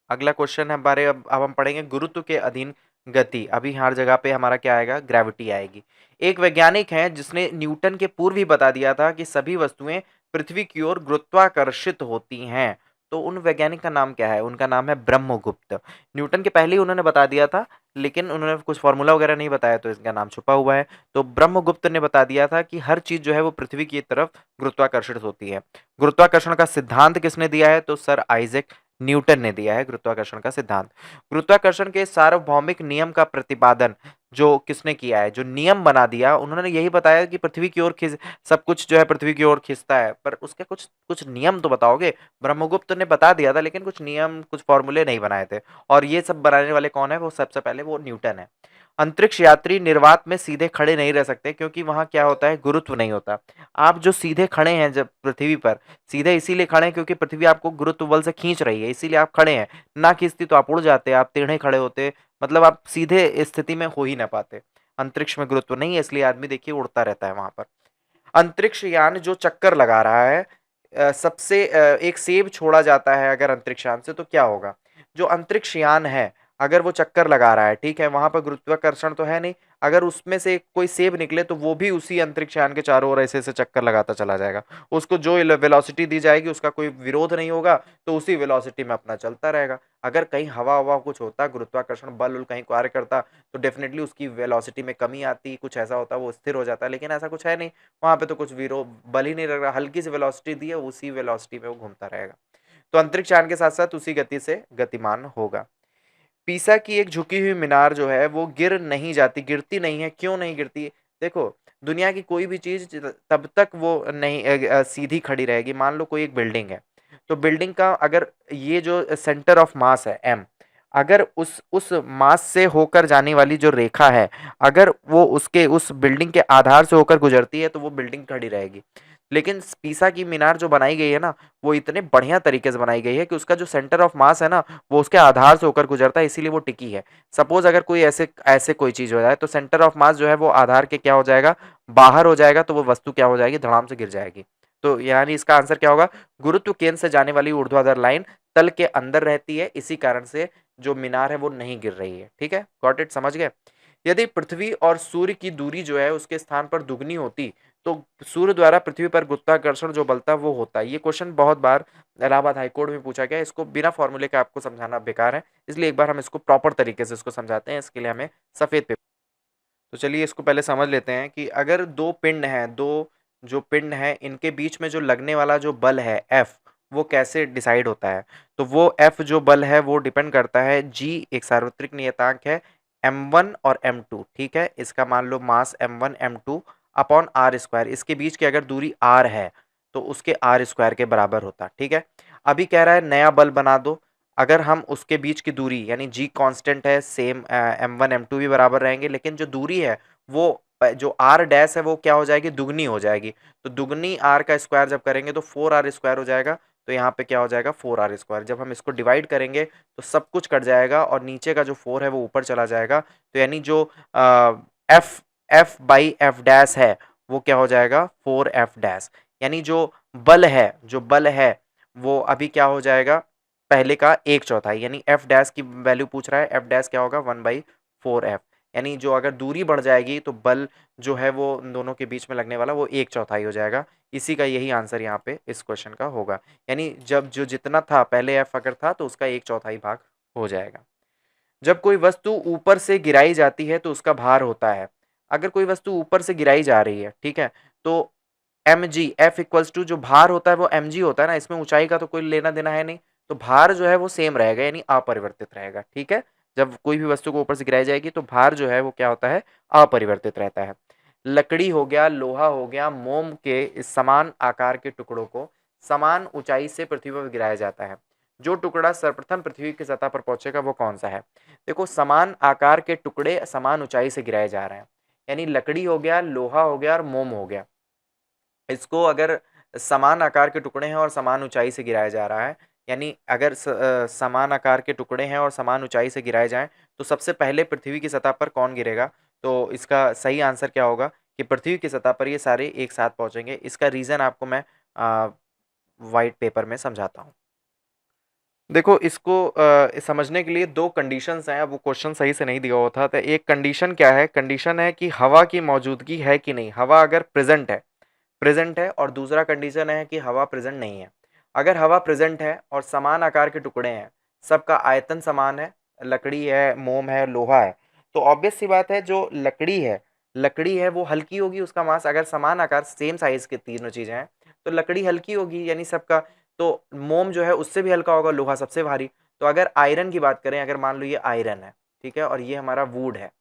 अगला क्वेश्चन है हमारे, अब हम पढ़ेंगे गुरुत्व के अधीन गति। अभी हर जगह पे हमारा क्या आएगा, ग्रेविटी आएगी। एक वैज्ञानिक है जिसने न्यूटन के पूर्व ही बता दिया था कि सभी वस्तुएं पृथ्वी की ओर गुरुत्वाकर्षित होती हैं, तो उन वैज्ञानिक का नाम क्या है, उनका नाम है ब्रह्मगुप्त। न्यूटन के पहले ही उन्होंने बता दिया था, लेकिन उन्होंने कुछ फॉर्मूला वगैरह नहीं बताया, तो इसका नाम छुपा हुआ है। तो ब्रह्मगुप्त ने बता दिया था कि हर चीज जो है वो पृथ्वी की तरफ गुरुत्वाकर्षित होती है। गुरुत्वाकर्षण का सिद्धांत किसने दिया है, तो सर आइजैक न्यूटन ने दिया है गुरुत्वाकर्षण का सिद्धांत। गुरुत्वाकर्षण के सार्वभौमिक नियम का प्रतिपादन जो किसने किया है, जो नियम बना दिया, उन्होंने यही बताया कि पृथ्वी की ओर खिंच, सब कुछ जो है पृथ्वी की ओर खिंचता है, पर उसके कुछ कुछ नियम तो बताओगे। ब्रह्मगुप्त ने बता दिया था, लेकिन कुछ नियम कुछ फॉर्मूले नहीं बनाए थे, और ये सब बनाने वाले कौन है, वो सबसे पहले वो न्यूटन है। अंतरिक्ष यात्री निर्वात में सीधे खड़े नहीं रह सकते, क्योंकि वहां क्या होता है, गुरुत्व नहीं होता। आप जो सीधे खड़े हैं जब पृथ्वी पर, सीधे इसीलिए खड़े हैं क्योंकि पृथ्वी आपको गुरुत्व बल से खींच रही है, इसीलिए आप खड़े हैं। ना खींचती तो आप उड़ जाते, आप टेढ़े खड़े होते, मतलब आप सीधे स्थिति में हो ही ना पाते। अंतरिक्ष में गुरुत्व नहीं है, इसलिए आदमी देखिए उड़ता रहता है वहां पर। अंतरिक्ष यान जो चक्कर लगा रहा है, सबसे एक सेब छोड़ा जाता है अगर अंतरिक्ष यान से, तो क्या होगा। जो अंतरिक्ष यान है अगर वो चक्कर लगा रहा है, ठीक है, वहां पर गुरुत्वाकर्षण तो है नहीं, अगर उसमें से कोई सेब निकले तो वो भी उसी अंतरिक्ष यान के चारों ओर ऐसे ऐसे चक्कर लगाता चला जाएगा। उसको जो वेलोसिटी दी जाएगी उसका कोई विरोध नहीं होगा, तो उसी वेलोसिटी में अपना चलता रहेगा। अगर कहीं हवा हवा कुछ होता, गुरुत्वाकर्षण बल कहीं कार्य करता, तो डेफिनेटली उसकी वेलोसिटी में कमी आती, कुछ ऐसा होता, वो स्थिर हो जाता, लेकिन ऐसा कुछ है नहीं। वहां पे तो कुछ विरो बल ही नहीं लग रहा, हल्की सी वेलोसिटी दी है, उसी वेलोसिटी में वो घूमता रहेगा। तो अंतरिक्ष यान के साथ साथ उसी गति से गतिमान होगा। पीसा की एक झुकी हुई मीनार जो है वो गिर नहीं जाती, गिरती नहीं है, क्यों नहीं गिरती। देखो, दुनिया की कोई भी चीज तब तक वो नहीं सीधी खड़ी रहेगी। मान लो कोई एक बिल्डिंग है, तो बिल्डिंग का अगर ये जो सेंटर ऑफ मास है एम, अगर उस मास से होकर जाने वाली जो रेखा है, अगर वो उसके उस बिल्डिंग के आधार से होकर गुजरती है, तो वो बिल्डिंग खड़ी रहेगी। लेकिन पीसा की मीनार जो बनाई गई है ना, वो इतने बढ़िया तरीके से बनाई गई है कि उसका जो सेंटर ऑफ मास है ना, वो उसके आधार से होकर गुजरता है, इसीलिए वो टिकी है। सपोज अगर कोई ऐसे ऐसे कोई चीज हो जाए, तो सेंटर ऑफ मास जो है वो आधार के क्या हो जाएगा, बाहर हो जाएगा, तो वो वस्तु क्या हो जाएगी, धड़ाम से गिर जाएगी। तो यानी इसका आंसर क्या होगा, गुरुत्व केंद्र से जाने वाली ऊर्ध्वाधर लाइन तल के अंदर रहती है, इसी कारण से जो मीनार है वो नहीं गिर रही है। ठीक है, गॉट इट, समझ गए। यदि पृथ्वी और सूर्य की दूरी जो है उसके स्थान पर दुगनी होती, तो सूर्य द्वारा पृथ्वी पर गुरुत्वाकर्षण जो बलता वो होता है। ये क्वेश्चन बहुत बार इलाहाबाद हाईकोर्ट में पूछा गया है, इसको बिना फॉर्मूले के आपको समझाना बेकार है, इसलिए एक बार हम इसको प्रॉपर तरीके से इसको समझाते हैं। इसके लिए हमें सफेद पेपर, तो चलिए इसको पहले समझ लेते हैं कि अगर दो पिंड हैं, दो जो पिंड हैं, इनके बीच में जो लगने वाला जो बल है F, वो कैसे डिसाइड होता है। तो वो F जो बल है वो डिपेंड करता है, G एक सार्वत्रिक नियतांक है, m1 और m2, ठीक है, इसका मान लो mass m1 m2 upon R square, इसके बीच की अगर दूरी r है तो उसके आर स्क्वायर के बराबर होता। ठीक है, अभी कह रहा है नया बल बना दो, अगर हम उसके बीच की दूरी यानी जी कांस्टेंट है, सेम m1 m2 भी बराबर रहेंगे, लेकिन जो दूरी है वो जो आर डैश है वो क्या हो जाएगी, दुगनी हो जाएगी। तो दुगनी आर का स्क्वायर जब करेंगे तो 4r स्क्वायर हो जाएगा। तो यहाँ पे क्या हो जाएगा, 4r स्क्वायर। जब हम इसको डिवाइड करेंगे तो सब कुछ कट जाएगा और नीचे का जो 4 है वो ऊपर चला जाएगा। तो यानी जो F F by F dash है वो क्या हो जाएगा, 4f डैश। यानी जो बल है वो अभी क्या हो जाएगा, पहले का 1/4, यानी एफ डैश की वैल्यू पूछ रहा है, एफ डैश क्या होगा, 1/4f। यानी जो अगर दूरी बढ़ जाएगी तो बल जो है वो उन दोनों के बीच में लगने वाला वो 1/4 हो जाएगा। इसी का यही आंसर यहाँ पे इस क्वेश्चन का होगा। यानी जब जो जितना था पहले एफ अगर था तो उसका 1/4 भाग हो जाएगा। जब कोई वस्तु ऊपर से गिराई जाती है तो उसका भार होता है। अगर कोई वस्तु ऊपर से गिराई जा रही है, ठीक है, तो M G F equals to जो भार होता है वो एम जी होता है ना, इसमें ऊंचाई का तो कोई लेना देना है नहीं, तो भार जो है वो सेम रहेगा यानी अपरिवर्तित रहेगा। ठीक है, जब कोई भी वस्तु को ऊपर से गिराई जाएगी तो भार जो है वो क्या होता है, अपरिवर्तित रहता है। लकड़ी हो गया, लोहा हो गया, मोम के इस समान आकार के टुकड़ों को समान ऊंचाई से पृथ्वी पर गिराया जाता है। जो टुकड़ा सर्वप्रथम पृथ्वी की सतह पर पहुंचेगा वो कौन सा है? देखो, समान आकार के टुकड़े समान ऊंचाई से गिराए जा रहे हैं, यानी लकड़ी हो गया, लोहा हो गया और मोम हो गया। इसको अगर समान आकार के टुकड़े हैं और समान ऊंचाई से गिराया जा रहा है, यानी अगर समान आकार के टुकड़े हैं और समान ऊंचाई से गिराए जाएं तो सबसे पहले पृथ्वी की सतह पर कौन गिरेगा? तो इसका सही आंसर क्या होगा कि पृथ्वी की सतह पर ये सारे एक साथ पहुंचेंगे। इसका रीजन आपको मैं वाइट पेपर में समझाता हूँ। देखो, इसको समझने के लिए दो कंडीशंस हैं। अब वो क्वेश्चन सही से नहीं दिया हुआ था, तो एक कंडीशन क्या है? कंडीशन है कि हवा की मौजूदगी है कि नहीं, हवा अगर प्रेजेंट है, और दूसरा कंडीशन है कि हवा प्रेजेंट नहीं है। अगर हवा प्रेजेंट है और समान आकार के टुकड़े हैं, सबका आयतन समान है, लकड़ी है, मोम है, लोहा है, तो ऑब्वियस सी बात है जो लकड़ी है वो हल्की होगी, उसका मास अगर समान आकार सेम साइज के तीनों चीजें हैं तो लकड़ी हल्की होगी यानी सबका। तो मोम जो है उससे भी हल्का होगा, लोहा सबसे भारी। तो अगर आयरन की बात करें, अगर मान लो ये आयरन है, ठीक है, और ये हमारा वुड है,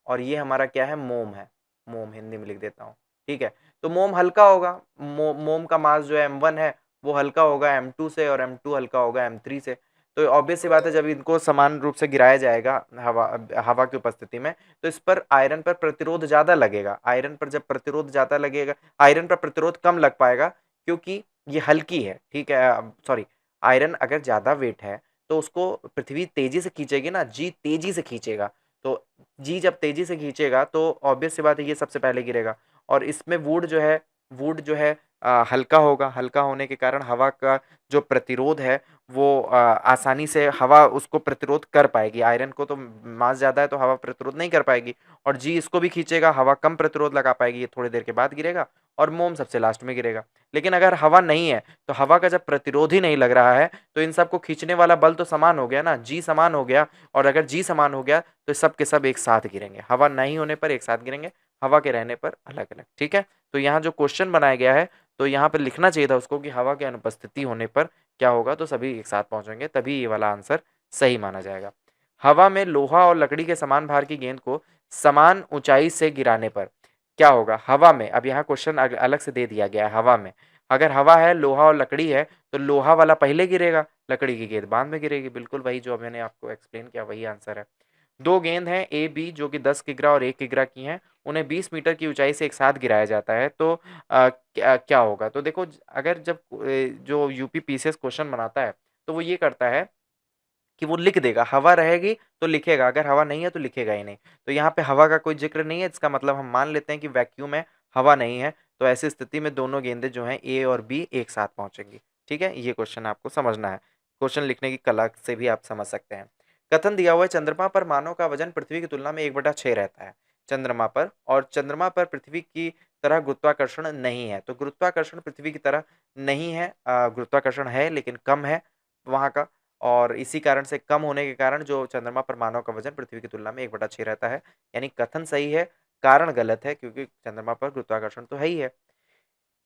और ये हमारा क्या है, मोम है। मोम हिंदी में लिख देता हूँ, ठीक है। तो मोम हल्का होगा, मोम का मास जो है M1 है वो हल्का होगा M2 से, और M2 हल्का होगा M3 से। तो ऑब्वियस सी बात है जब इनको समान रूप से गिराया जाएगा हवा हवा की उपस्थिति में, तो इस पर आयरन पर प्रतिरोध ज्यादा लगेगा। आयरन पर जब प्रतिरोध ज्यादा लगेगा, आयरन पर प्रतिरोध कम लग पाएगा क्योंकि ये हल्की है, ठीक है, सॉरी, आयरन अगर ज्यादा वेट है तो उसको पृथ्वी तेजी से खींचेगी ना, जी तेजी से खींचेगा। तो जी जब तेजी से खींचेगा तो ऑब्वियस सी बात है ये सबसे पहले गिरेगा। और इसमें वुड जो है हल्का होगा, हल्का होने के कारण हवा का जो प्रतिरोध है वो आसानी से हवा उसको प्रतिरोध कर पाएगी। आयरन को तो मास ज्यादा है तो हवा प्रतिरोध नहीं कर पाएगी, और जी इसको भी खींचेगा, हवा कम प्रतिरोध लगा पाएगी, ये थोड़ी देर के बाद गिरेगा, और मोम सबसे लास्ट में गिरेगा। लेकिन अगर हवा नहीं है तो हवा का जब प्रतिरोध ही नहीं लग रहा है तो इन सबको खींचने वाला बल तो समान हो गया ना, जी समान हो गया। और अगर जी समान हो गया तो सब के सब एक साथ गिरेंगे, हवा नहीं होने पर एक साथ गिरेंगे, हवा के रहने पर अलग अलग। ठीक है, तो यहाँ जो क्वेश्चन बनाया गया है तो यहाँ पर लिखना चाहिए था उसको कि हवा के अनुपस्थिति होने पर क्या होगा, तो सभी एक साथ पहुंचेंगे, तभी ये वाला आंसर सही माना जाएगा। हवा में लोहा और लकड़ी के समान भार की गेंद को समान ऊंचाई से गिराने पर क्या होगा? हवा में, अब यहाँ क्वेश्चन अलग से दे दिया गया है। हवा में अगर हवा है, लोहा और लकड़ी है, तो लोहा वाला पहले गिरेगा, लकड़ी की गेंद बाद में गिरेगी। बिल्कुल वही जो मैंने आपको एक्सप्लेन किया वही आंसर है। दो गेंद हैं ए बी जो कि 10 किग्रा और 1 किग्रा की हैं, उन्हें 20 मीटर की ऊंचाई से एक साथ गिराया जाता है, तो क्या होगा? तो देखो, अगर जब जो यूपी पीसीएस क्वेश्चन बनाता है तो वो ये करता है कि वो लिख देगा, हवा रहेगी तो लिखेगा, अगर हवा नहीं है तो लिखेगा ही नहीं। तो यहाँ पे हवा का कोई जिक्र नहीं है, इसका मतलब हम मान लेते हैं कि वैक्यूम है, हवा नहीं है। तो ऐसी स्थिति में दोनों गेंदें जो हैं ए और बी एक साथ पहुंचेंगी। ठीक है, ये क्वेश्चन आपको समझना है, क्वेश्चन लिखने की कला से भी आप समझ सकते हैं। कथन दिया हुआ है, चंद्रमा पर मानव का वजन पृथ्वी की तुलना में 1/6 रहता है चंद्रमा पर, और चंद्रमा पर पृथ्वी की तरह गुरुत्वाकर्षण नहीं है। तो गुरुत्वाकर्षण पृथ्वी की तरह नहीं है, गुरुत्वाकर्षण है लेकिन कम है वहां का, और इसी कारण से कम होने के कारण जो चंद्रमा पर मानव का वजन पृथ्वी की तुलना में 1/6 रहता है। यानी कथन सही है, कारण गलत है, क्योंकि चंद्रमा पर गुरुत्वाकर्षण तो है ही है।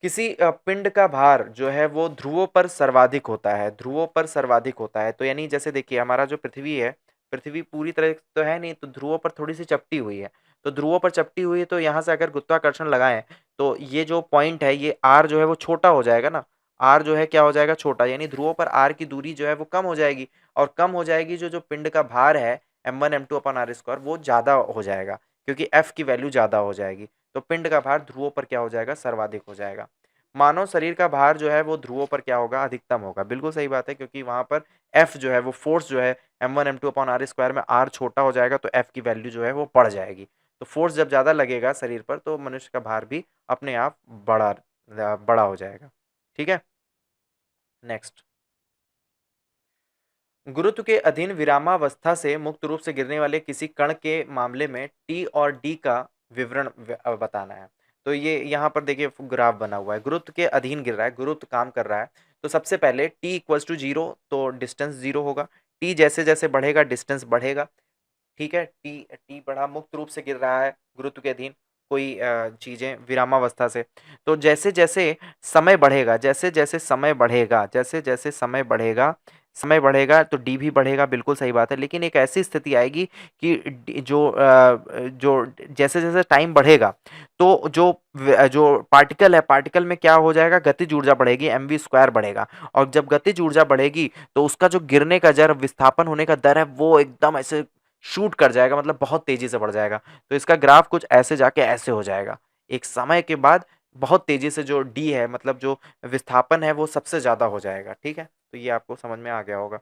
किसी पिंड का भार जो है वो ध्रुवों पर सर्वाधिक होता है, ध्रुवों पर सर्वाधिक होता है। तो यानी जैसे देखिए हमारा जो पृथ्वी है, पृथ्वी पूरी तरह तो है नहीं, तो ध्रुवों पर थोड़ी सी चपटी हुई है। तो ध्रुवों पर चपटी हुई है तो यहाँ से अगर गुरुत्वाकर्षण लगाएं तो ये जो पॉइंट है, ये आर जो है वो छोटा हो जाएगा ना, आर जो है क्या हो जाएगा, छोटा, यानी ध्रुवों पर आर की दूरी जो है वो कम हो जाएगी, और कम हो जाएगी जो जो पिंड का भार है M1 M2/r² वो ज्यादा हो जाएगा, क्योंकि एफ की वैल्यू ज्यादा हो जाएगी। तो पिंड का भार ध्रुवों पर क्या हो जाएगा, सर्वाधिक हो जाएगा। मानव शरीर का भार जो है वो ध्रुवों पर क्या होगा, अधिकतम होगा। बिल्कुल सही बात है, क्योंकि वहां पर एफ जो है वो फोर्स जो है M1 M2/r² में आर छोटा हो जाएगा तो एफ की वैल्यू जो है वो बढ़ जाएगी। तो फोर्स जब ज्यादा लगेगा शरीर पर तो मनुष्य का भार भी अपने आप बड़ा बड़ा हो जाएगा। ठीक है, नेक्स्ट। गुरुत्व के अधीन विरामावस्था से मुक्त रूप से गिरने वाले किसी कण के मामले में टी और डी का विवरण बताना है। तो ये यहाँ पर देखिए ग्राफ बना हुआ है, गुरुत्व के अधीन गिर रहा है, गुरुत्व काम कर रहा है। तो सबसे पहले टी इक्वल्स टू जीरो, तो डिस्टेंस जीरो होगा। टी जैसे जैसे बढ़ेगा डिस्टेंस बढ़ेगा। ठीक है, टी टी बढ़ा, मुक्त रूप से गिर रहा है गुरुत्व के अधीन कोई चीजें विरामावस्था से। तो जैसे जैसे समय बढ़ेगा, जैसे जैसे समय बढ़ेगा, जैसे जैसे समय बढ़ेगा तो डी भी बढ़ेगा, बिल्कुल सही बात है। लेकिन एक ऐसी स्थिति आएगी कि जो जैसे जैसे टाइम बढ़ेगा तो जो पार्टिकल है, पार्टिकल में क्या हो जाएगा, गतिज ऊर्जा बढ़ेगी, mv स्क्वायर बढ़ेगा। और जब गतिज ऊर्जा बढ़ेगी तो उसका जो गिरने का दर, विस्थापन होने का दर है, वो एकदम ऐसे शूट कर जाएगा, मतलब बहुत तेजी से बढ़ जाएगा। तो इसका ग्राफ कुछ ऐसे जाके ऐसे हो जाएगा एक समय के बाद, बहुत तेजी से जो डी है, मतलब जो विस्थापन है, वो सबसे ज्यादा हो जाएगा। ठीक है, तो ये आपको समझ में आ गया होगा।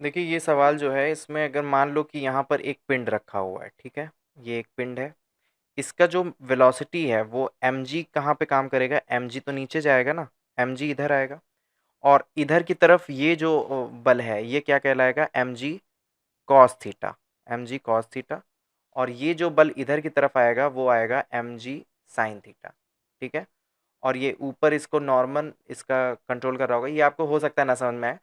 देखिए ये सवाल जो है, इसमें अगर मान लो कि यहाँ पर एक पिंड रखा हुआ है, ठीक है, ये एक पिंड है, इसका जो वेलोसिटी है वो mg कहाँ पे काम करेगा, mg तो नीचे जाएगा ना, mg इधर आएगा। और इधर की तरफ ये जो बल है ये क्या कहलाएगा, mg cos theta, mg cos theta. और ये जो बल इधर की तरफ आएगा वो आएगा mg साइन थीटा। ठीक है, और ये ऊपर इसको नॉर्मल इसका कंट्रोल कर रहा होगा, ये आपको हो सकता है ना समझ में आए,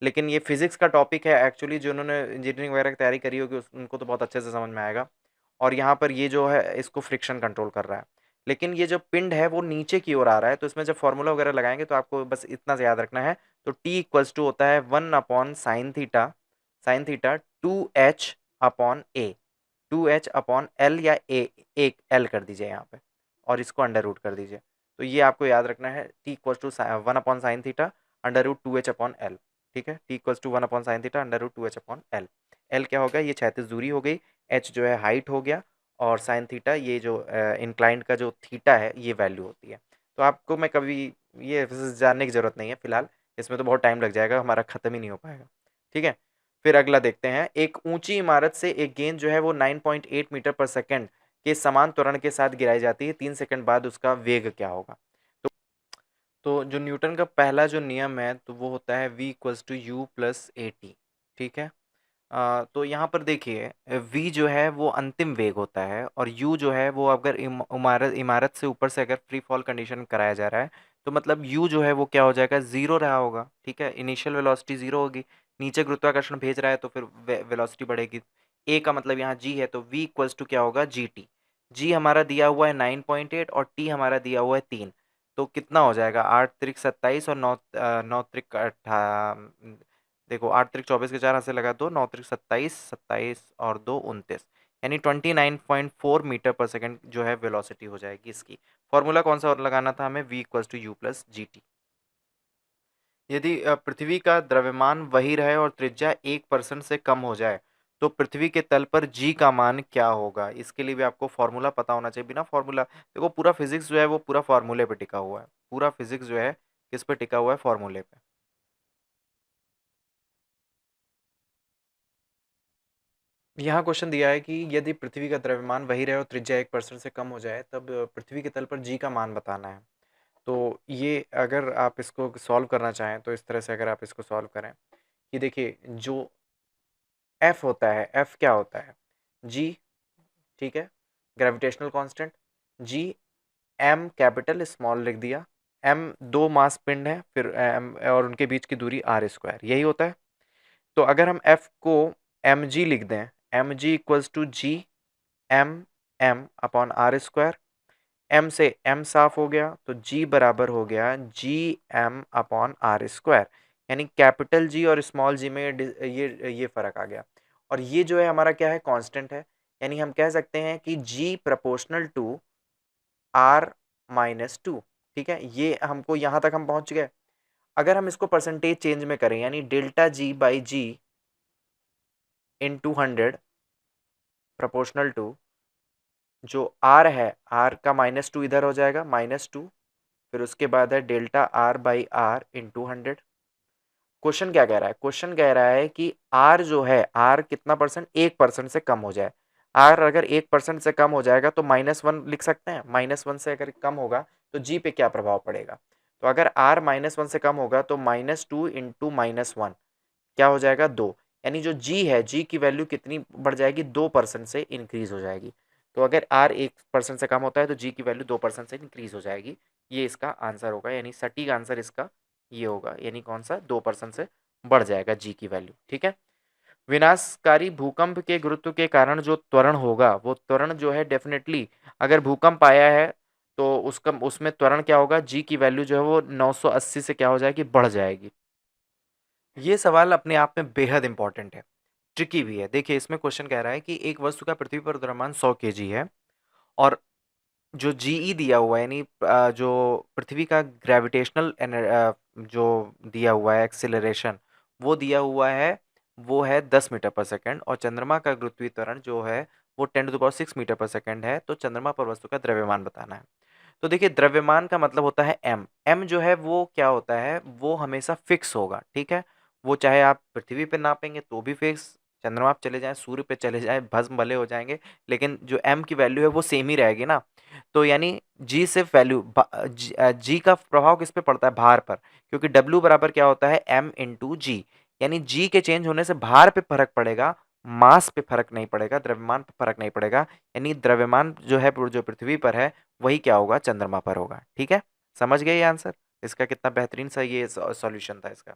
लेकिन ये फिजिक्स का टॉपिक है एक्चुअली, जो उन्होंने इंजीनियरिंग वगैरह की तैयारी करी होगी उनको तो बहुत अच्छे से समझ में आएगा। और यहाँ पर ये जो है इसको फ्रिक्शन कंट्रोल कर रहा है। लेकिन ये जो पिंड है वो नीचे की ओर आ रहा है, तो इसमें जब फॉर्मूला वगैरह लगाएंगे तो आपको बस इतना से याद रखना है। तो टी इक्वल्स टू होता है 1/sin theta, sine theta 2h upon A, 2h/L या ए, एक एल कर दीजिए यहाँ पे, और इसको अंडर रूट कर दीजिए। तो ये आपको याद रखना है, T equals to 1/sin theta under root 2h/L। ठीक है, T equals to 1/sin theta under root 2h/L। L क्या होगा, ये क्षैतिज दूरी हो गई, एच जो है हाइट हो गया, और साइन थीटा ये जो इंक्लाइंड का जो थीटा है ये वैल्यू होती है। तो आपको मैं कभी ये जानने की जरूरत नहीं है फिलहाल, इसमें तो बहुत टाइम लग जाएगा, हमारा खत्म ही नहीं हो पाएगा। ठीक है, फिर अगला देखते हैं। एक ऊंची इमारत से एक गेंद जो है वो 9.8 मीटर पर सेकंड के समान त्वरण के साथ गिराई जाती है, 3 सेकंड बाद उसका वेग क्या होगा। तो जो न्यूटन का पहला जो नियम है तो वो होता है v equals to U plus A T. ठीक है, तो यहाँ पर देखिए v जो है वो अंतिम वेग होता है, और u जो है वो अगर इमारत इमारत से ऊपर से अगर फ्री फॉल कंडीशन कराया जा रहा है तो मतलब u जो है वो क्या हो जाएगा, जीरो रहा होगा। ठीक है, इनिशियल वेलोसिटी जीरो होगी, नीचे गुरुत्वाकर्षण भेज रहा है तो फिर वेलोसिटी बढ़ेगी। a का मतलब यहाँ g है, तो v इक्वल्स टू क्या होगा, जी टी। g हमारा दिया हुआ है 9.8 और t हमारा दिया हुआ है 3। तो कितना हो जाएगा, 8 त्रिक 27 और 9 त्रिक 18, देखो 8 त्रिक 24 के 4 हाथ से लगा दो, 9 त्रिक 27, 27 और 2 29, यानी 29.4 मीटर पर सेकंड जो है वेलोसिटी हो जाएगी इसकी। फॉर्मूला कौन सा और लगाना था हमें, v equals to U plus G T. यदि पृथ्वी का द्रव्यमान वही रहे और त्रिज्या 1% से कम हो जाए तो पृथ्वी के तल पर g का मान क्या होगा। इसके लिए भी आपको फॉर्मूला पता होना चाहिए, बिना फॉर्मूला देखो पूरा फिजिक्स जो है वो पूरा फॉर्मूले पे टिका हुआ है, पूरा फिजिक्स जो है किस पे टिका हुआ है, फॉर्मूले पे। यहाँ क्वेश्चन दिया है कि यदि पृथ्वी का द्रव्यमान वही रहे और त्रिज्या 1% से कम हो जाए तब पृथ्वी के तल पर जी का मान बताना है। तो ये अगर आप इसको सॉल्व करना चाहें तो इस तरह से अगर आप इसको सॉल्व करें कि देखिए जो एफ होता है, एफ क्या होता है, जी। ठीक है, gravitational constant, G M capital small लिख दिया, एम दो मास पिंड है, फिर एम और उनके बीच की दूरी आर स्क्वायर, यही होता है। तो अगर हम एफ को एम जी लिख दें, M G equals to G M M upon R square, M से एम साफ हो गया तो जी बराबर हो गया G M upon R square, यानी कैपिटल जी और स्मॉल जी में ये फर्क आ गया। और ये जो है हमारा क्या है, कांस्टेंट है, यानी हम कह सकते हैं कि जी प्रोपोर्शनल टू R-2। ठीक है, ये हमको यहाँ तक हम पहुंच गए। अगर हम इसको परसेंटेज चेंज में करें, यानी delta G by G in 200 proportional to जो आर है, आर का -2 इधर हो जाएगा, -2, फिर उसके बाद है delta R by R in 200। Question क्या कह रहा है, क्वेश्चन कह रहा है कि आर जो है, आर कितना परसेंट, 1% से कम हो जाए। आर अगर 1% से कम हो जाएगा तो -1 लिख सकते हैं, -1 से अगर कम होगा तो जी पे क्या प्रभाव पड़ेगा। तो अगर r -1 से कम होगा तो -2 इंटू -1 क्या हो जाएगा 2, यानी जो g है g की वैल्यू कितनी बढ़ जाएगी 2% से इंक्रीज हो जाएगी। तो अगर r 1% से कम होता है तो g की वैल्यू 2% से इंक्रीज हो जाएगी। ये इसका आंसर होगा, यानी सटीक आंसर इसका ये होगा, यानी कौन सा 2% से बढ़ जाएगा g की वैल्यू। ठीक है। विनाशकारी भूकंप के गुरुत्व के कारण जो त्वरण होगा वो त्वरण जो है डेफिनेटली, अगर भूकंप आया है तो उसका उसमें त्वरण क्या होगा, जी की वैल्यू जो है वो 980 से क्या हो जाएगी, बढ़ जाएगी। ये सवाल अपने आप में बेहद इंपॉर्टेंट है, ट्रिकी भी है। देखिए इसमें क्वेश्चन कह रहा है कि एक वस्तु का पृथ्वी पर द्रव्यमान 100 केजी है और जो जीई दिया हुआ है, यानी जो पृथ्वी का ग्रेविटेशनल जो दिया हुआ है एक्सिलरेशन, वो दिया हुआ है, वो है 10 मीटर पर सेकंड, और चंद्रमा का गुरुत्वीय त्वरण जो है वो 10⁻6 मीटर पर सेकंड है। तो चंद्रमा पर वस्तु का द्रव्यमान बताना है। तो देखिए द्रव्यमान का मतलब होता है एम। एम जो है वो क्या होता है, वो हमेशा फिक्स होगा। ठीक है, वो चाहे आप पृथ्वी पे नापेंगे तो भी फिक्स, चंद्रमा पे चले जाएं, सूर्य पे चले जाएं, भस्म भले हो जाएंगे, लेकिन जो एम की वैल्यू है वो सेम ही रहेगी ना। तो यानी जी सिर्फ वैल्यू, जी का प्रभाव किस पे पड़ता है, भार पर, क्योंकि डब्ल्यू बराबर क्या होता है एम इंटू जी, यानी जी के चेंज होने से भार पे फर्क पड़ेगा, मास पे फर्क नहीं पड़ेगा, द्रव्यमान पे फर्क नहीं पड़ेगा। यानी द्रव्यमान जो है जो पृथ्वी पर है वही क्या होगा, चंद्रमा पर होगा। ठीक है, समझ गए ये आंसर, इसका कितना बेहतरीन सा ये सॉल्यूशन था इसका।